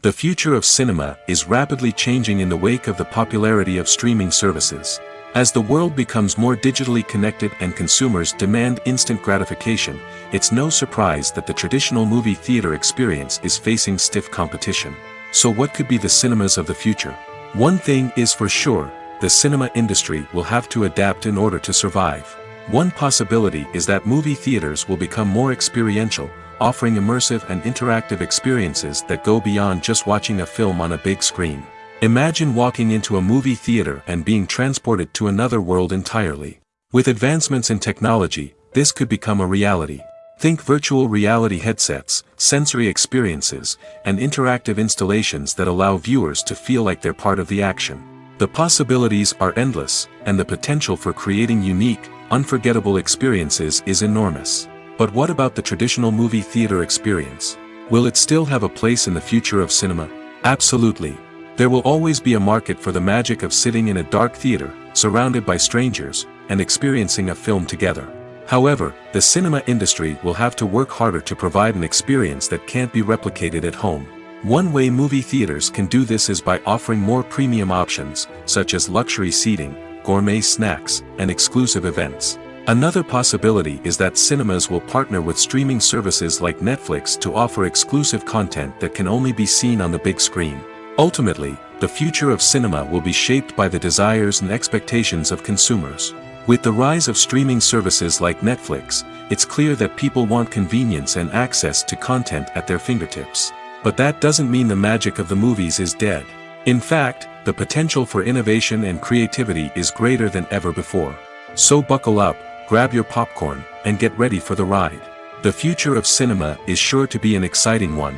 The future of cinema is rapidly changing in the wake of the popularity of streaming services. As the world becomes more digitally connected and consumers demand instant gratification, it's no surprise that the traditional movie theater experience is facing stiff competition. So what could be the cinemas of the future? One thing is for sure, the cinema industry will have to adapt in order to survive. One possibility is that movie theaters will become more experiential, offering immersive and interactive experiences that go beyond just watching a film on a big screen. Imagine walking into a movie theater and being transported to another world entirely. With advancements in technology, this could become a reality. Think virtual reality headsets, sensory experiences, and interactive installations that allow viewers to feel like they're part of the action. The possibilities are endless, and the potential for creating unique, unforgettable experiences is enormous. But what about the traditional movie theater experience? Will it still have a place in the future of cinema? Absolutely. There will always be a market for the magic of sitting in a dark theater, surrounded by strangers, and experiencing a film together. However, the cinema industry will have to work harder to provide an experience that can't be replicated at home. One way movie theaters can do this is by offering more premium options, such as luxury seating, gourmet snacks, and exclusive events. Another possibility is that cinemas will partner with streaming services like Netflix to offer exclusive content that can only be seen on the big screen. Ultimately, the future of cinema will be shaped by the desires and expectations of consumers. With the rise of streaming services like Netflix, it's clear that people want convenience and access to content at their fingertips. But that doesn't mean the magic of the movies is dead. In fact, the potential for innovation and creativity is greater than ever before. So buckle up, grab your popcorn, and get ready for the ride. The future of cinema is sure to be an exciting one.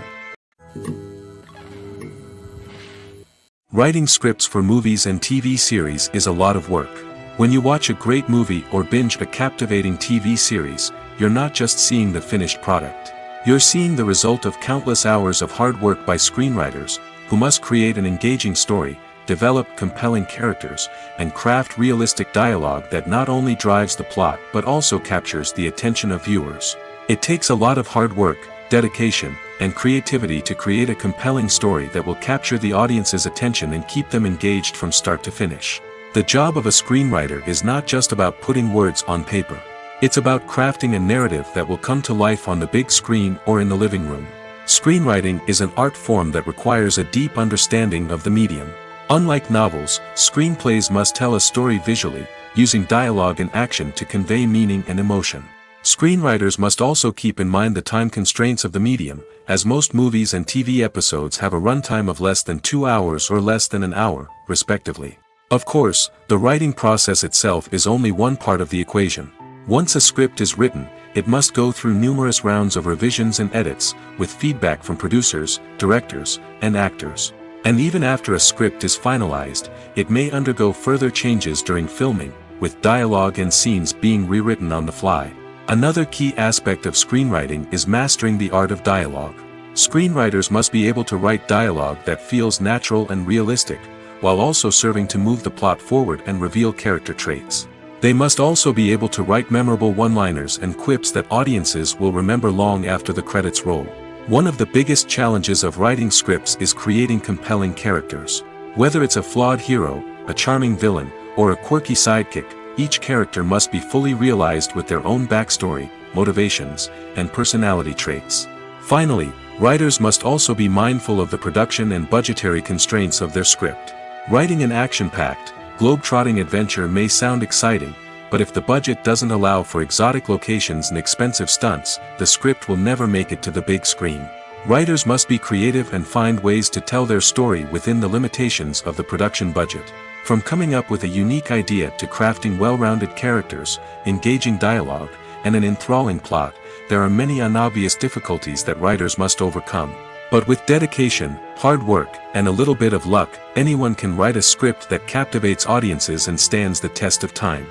Writing scripts for movies and TV series is a lot of work. When you watch a great movie or binge a captivating TV series, you're not just seeing the finished product. You're seeing the result of countless hours of hard work by screenwriters, who must create an engaging story, develop compelling characters, and craft realistic dialogue that not only drives the plot but also captures the attention of viewers. It takes a lot of hard work, dedication, and creativity to create a compelling story that will capture the audience's attention and keep them engaged from start to finish. The job of a screenwriter is not just about putting words on paper. It's about crafting a narrative that will come to life on the big screen or in the living room. Screenwriting is an art form that requires a deep understanding of the medium. Unlike novels, screenplays must tell a story visually, using dialogue and action to convey meaning and emotion. Screenwriters must also keep in mind the time constraints of the medium, as most movies and TV episodes have a runtime of less than 2 hours or less than an hour, respectively. Of course, the writing process itself is only one part of the equation. Once a script is written, it must go through numerous rounds of revisions and edits, with feedback from producers, directors, and actors. And even after a script is finalized, it may undergo further changes during filming, with dialogue and scenes being rewritten on the fly. Another key aspect of screenwriting is mastering the art of dialogue. Screenwriters must be able to write dialogue that feels natural and realistic, while also serving to move the plot forward and reveal character traits. They must also be able to write memorable one-liners and quips that audiences will remember long after the credits roll. One of the biggest challenges of writing scripts is creating compelling characters. Whether it's a flawed hero, a charming villain, or a quirky sidekick, each character must be fully realized with their own backstory, motivations, and personality traits. Finally, writers must also be mindful of the production and budgetary constraints of their script. Writing an action-packed, globe-trotting adventure may sound exciting, but if the budget doesn't allow for exotic locations and expensive stunts, the script will never make it to the big screen. Writers must be creative and find ways to tell their story within the limitations of the production budget. From coming up with a unique idea to crafting well-rounded characters, engaging dialogue, and an enthralling plot, there are many unobvious difficulties that writers must overcome. But with dedication, hard work, and a little bit of luck, anyone can write a script that captivates audiences and stands the test of time.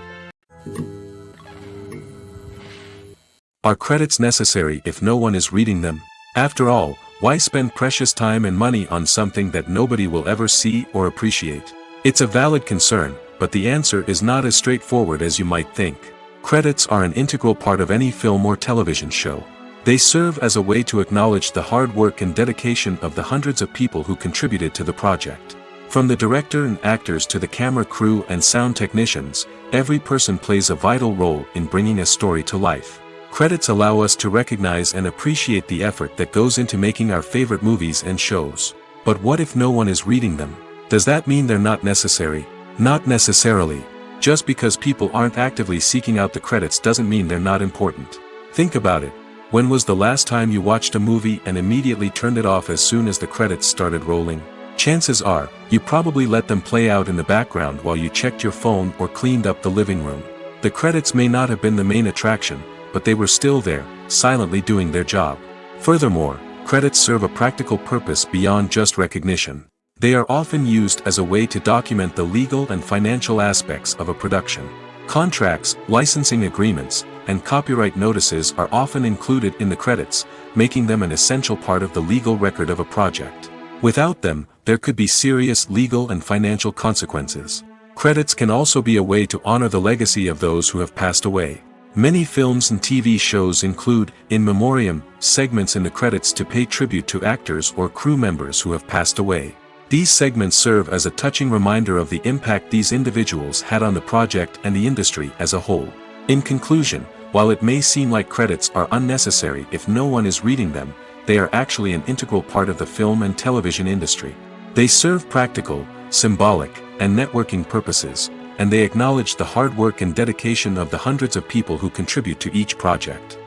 Are credits necessary if no one is reading them? After all, why spend precious time and money on something that nobody will ever see or appreciate? It's a valid concern, but the answer is not as straightforward as you might think. Credits are an integral part of any film or television show. They serve as a way to acknowledge the hard work and dedication of the hundreds of people who contributed to the project. From the director and actors to the camera crew and sound technicians, every person plays a vital role in bringing a story to life. Credits allow us to recognize and appreciate the effort that goes into making our favorite movies and shows. But what if no one is reading them? Does that mean they're not necessary? Not necessarily. Just because people aren't actively seeking out the credits doesn't mean they're not important. Think about it. When was the last time you watched a movie and immediately turned it off as soon as the credits started rolling? Chances are, you probably let them play out in the background while you checked your phone or cleaned up the living room. The credits may not have been the main attraction, but they were still there, silently doing their job. Furthermore, credits serve a practical purpose beyond just recognition. They are often used as a way to document the legal and financial aspects of a production. Contracts, licensing agreements, and copyright notices are often included in the credits, making them an essential part of the legal record of a project. Without them, there could be serious legal and financial consequences. Credits can also be a way to honor the legacy of those who have passed away. Many films and TV shows include, in memoriam, segments in the credits to pay tribute to actors or crew members who have passed away. These segments serve as a touching reminder of the impact these individuals had on the project and the industry as a whole. In conclusion, while it may seem like credits are unnecessary if no one is reading them, they are actually an integral part of the film and television industry. They serve practical, symbolic, and networking purposes, and they acknowledge the hard work and dedication of the hundreds of people who contribute to each project.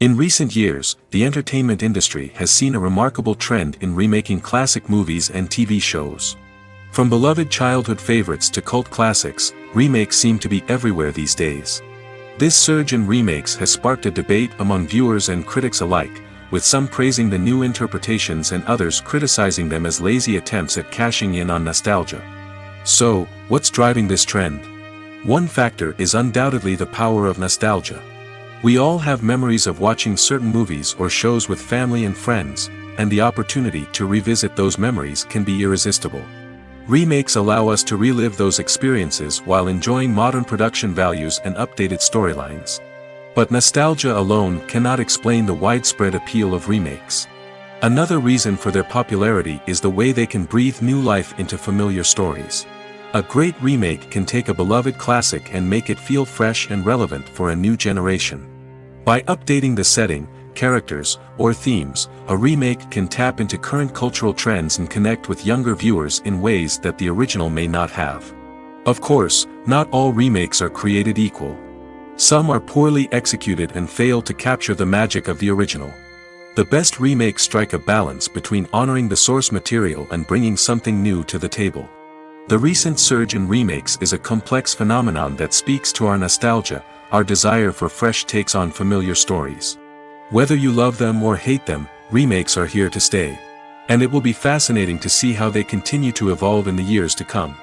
In recent years, the entertainment industry has seen a remarkable trend in remaking classic movies and TV shows. From beloved childhood favorites to cult classics, remakes seem to be everywhere these days. This surge in remakes has sparked a debate among viewers and critics alike, with some praising the new interpretations and others criticizing them as lazy attempts at cashing in on nostalgia. So, what's driving this trend? One factor is undoubtedly the power of nostalgia. We all have memories of watching certain movies or shows with family and friends, and the opportunity to revisit those memories can be irresistible. Remakes allow us to relive those experiences while enjoying modern production values and updated storylines. But nostalgia alone cannot explain the widespread appeal of remakes. Another reason for their popularity is the way they can breathe new life into familiar stories. A great remake can take a beloved classic and make it feel fresh and relevant for a new generation. By updating the setting, characters, or themes, a remake can tap into current cultural trends and connect with younger viewers in ways that the original may not have. Of course, not all remakes are created equal. Some are poorly executed and fail to capture the magic of the original. The best remakes strike a balance between honoring the source material and bringing something new to the table. The recent surge in remakes is a complex phenomenon that speaks to our nostalgia, our desire for fresh takes on familiar stories. Whether you love them or hate them, remakes are here to stay. And it will be fascinating to see how they continue to evolve in the years to come.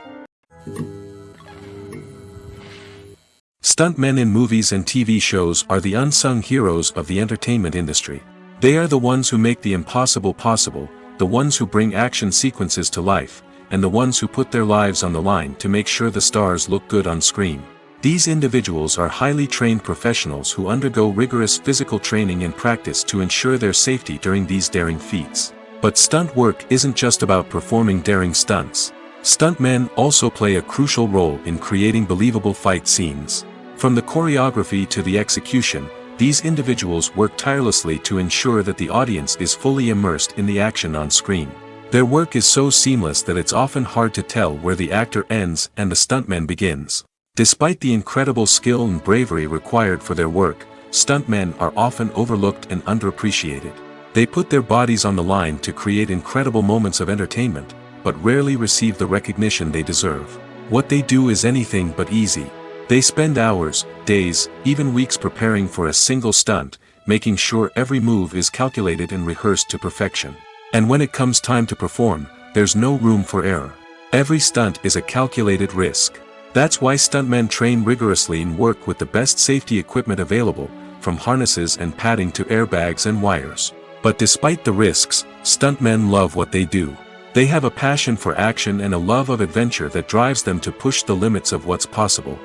Stuntmen in movies and TV shows are the unsung heroes of the entertainment industry. They are the ones who make the impossible possible, the ones who bring action sequences to life, and the ones who put their lives on the line to make sure the stars look good on screen. These individuals are highly trained professionals who undergo rigorous physical training and practice to ensure their safety during these daring feats. But stunt work isn't just about performing daring stunts. Stuntmen also play a crucial role in creating believable fight scenes. From the choreography to the execution, these individuals work tirelessly to ensure that the audience is fully immersed in the action on screen. Their work is so seamless that it's often hard to tell where the actor ends and the stuntman begins. Despite the incredible skill and bravery required for their work, stuntmen are often overlooked and underappreciated. They put their bodies on the line to create incredible moments of entertainment, but rarely receive the recognition they deserve. What they do is anything but easy. They spend hours, days, even weeks preparing for a single stunt, making sure every move is calculated and rehearsed to perfection. And when it comes time to perform, there's no room for error. Every stunt is a calculated risk. That's why stuntmen train rigorously and work with the best safety equipment available, from harnesses and padding to airbags and wires. But despite the risks, stuntmen love what they do. They have a passion for action and a love of adventure that drives them to push the limits of what's possible.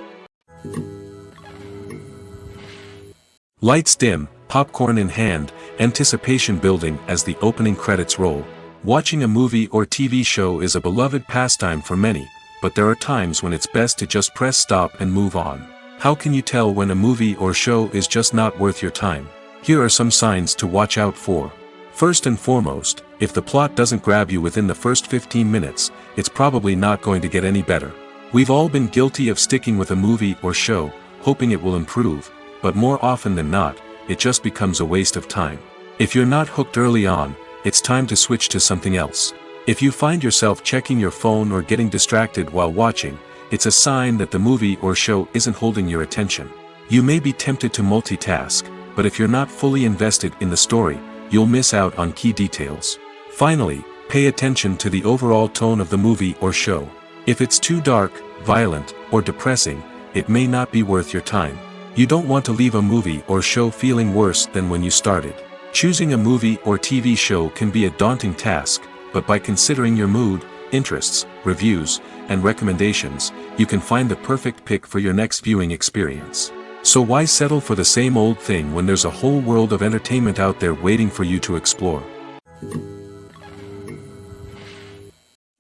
Lights dim, popcorn in hand, anticipation building as the opening credits roll. Watching a movie or TV show is a beloved pastime for many, but there are times when it's best to just press stop and move on. How can you tell when a movie or show is just not worth your time? Here are some signs to watch out for. First and foremost, if the plot doesn't grab you within the first 15 minutes, it's probably not going to get any better. We've all been guilty of sticking with a movie or show, hoping it will improve, but more often than not, it just becomes a waste of time. If you're not hooked early on, it's time to switch to something else. If you find yourself checking your phone or getting distracted while watching, it's a sign that the movie or show isn't holding your attention. You may be tempted to multitask, but if you're not fully invested in the story, you'll miss out on key details. Finally, pay attention to the overall tone of the movie or show. If it's too dark, violent, or depressing, it may not be worth your time. You don't want to leave a movie or show feeling worse than when you started. Choosing a movie or TV show can be a daunting task, but by considering your mood, interests, reviews, and recommendations, you can find the perfect pick for your next viewing experience. So why settle for the same old thing when there's a whole world of entertainment out there waiting for you to explore?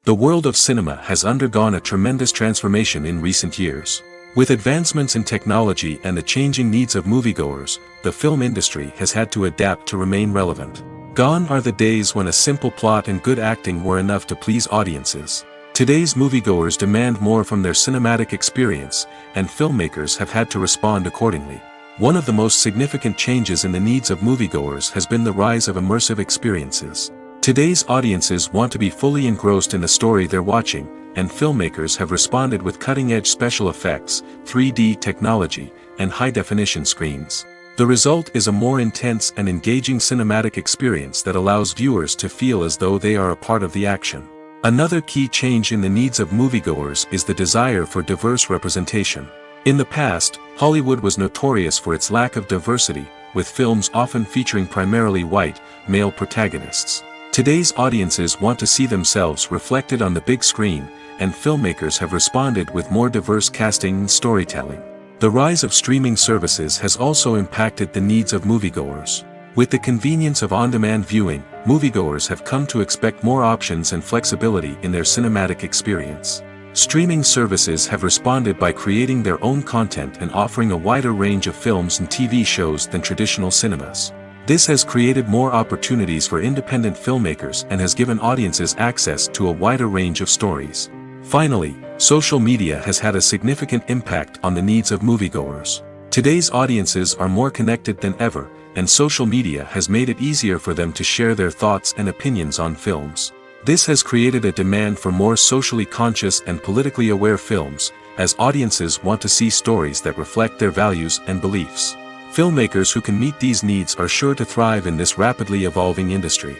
The world of cinema has undergone a tremendous transformation in recent years. With advancements in technology and the changing needs of moviegoers, the film industry has had to adapt to remain relevant. Gone are the days when a simple plot and good acting were enough to please audiences. Today's moviegoers demand more from their cinematic experience, and filmmakers have had to respond accordingly. One of the most significant changes in the needs of moviegoers has been the rise of immersive experiences. Today's audiences want to be fully engrossed in the story they're watching, and filmmakers have responded with cutting-edge special effects, 3D technology, and high-definition screens. The result is a more intense and engaging cinematic experience that allows viewers to feel as though they are a part of the action. Another key change in the needs of moviegoers is the desire for diverse representation. In the past, Hollywood was notorious for its lack of diversity, with films often featuring primarily white, male protagonists. Today's audiences want to see themselves reflected on the big screen, and filmmakers have responded with more diverse casting and storytelling. The rise of streaming services has also impacted the needs of moviegoers. With the convenience of on-demand viewing, moviegoers have come to expect more options and flexibility in their cinematic experience. Streaming services have responded by creating their own content and offering a wider range of films and TV shows than traditional cinemas. This has created more opportunities for independent filmmakers and has given audiences access to a wider range of stories. Finally, social media has had a significant impact on the needs of moviegoers. Today's audiences are more connected than ever, and social media has made it easier for them to share their thoughts and opinions on films. This has created a demand for more socially conscious and politically aware films, as audiences want to see stories that reflect their values and beliefs. Filmmakers who can meet these needs are sure to thrive in this rapidly evolving industry.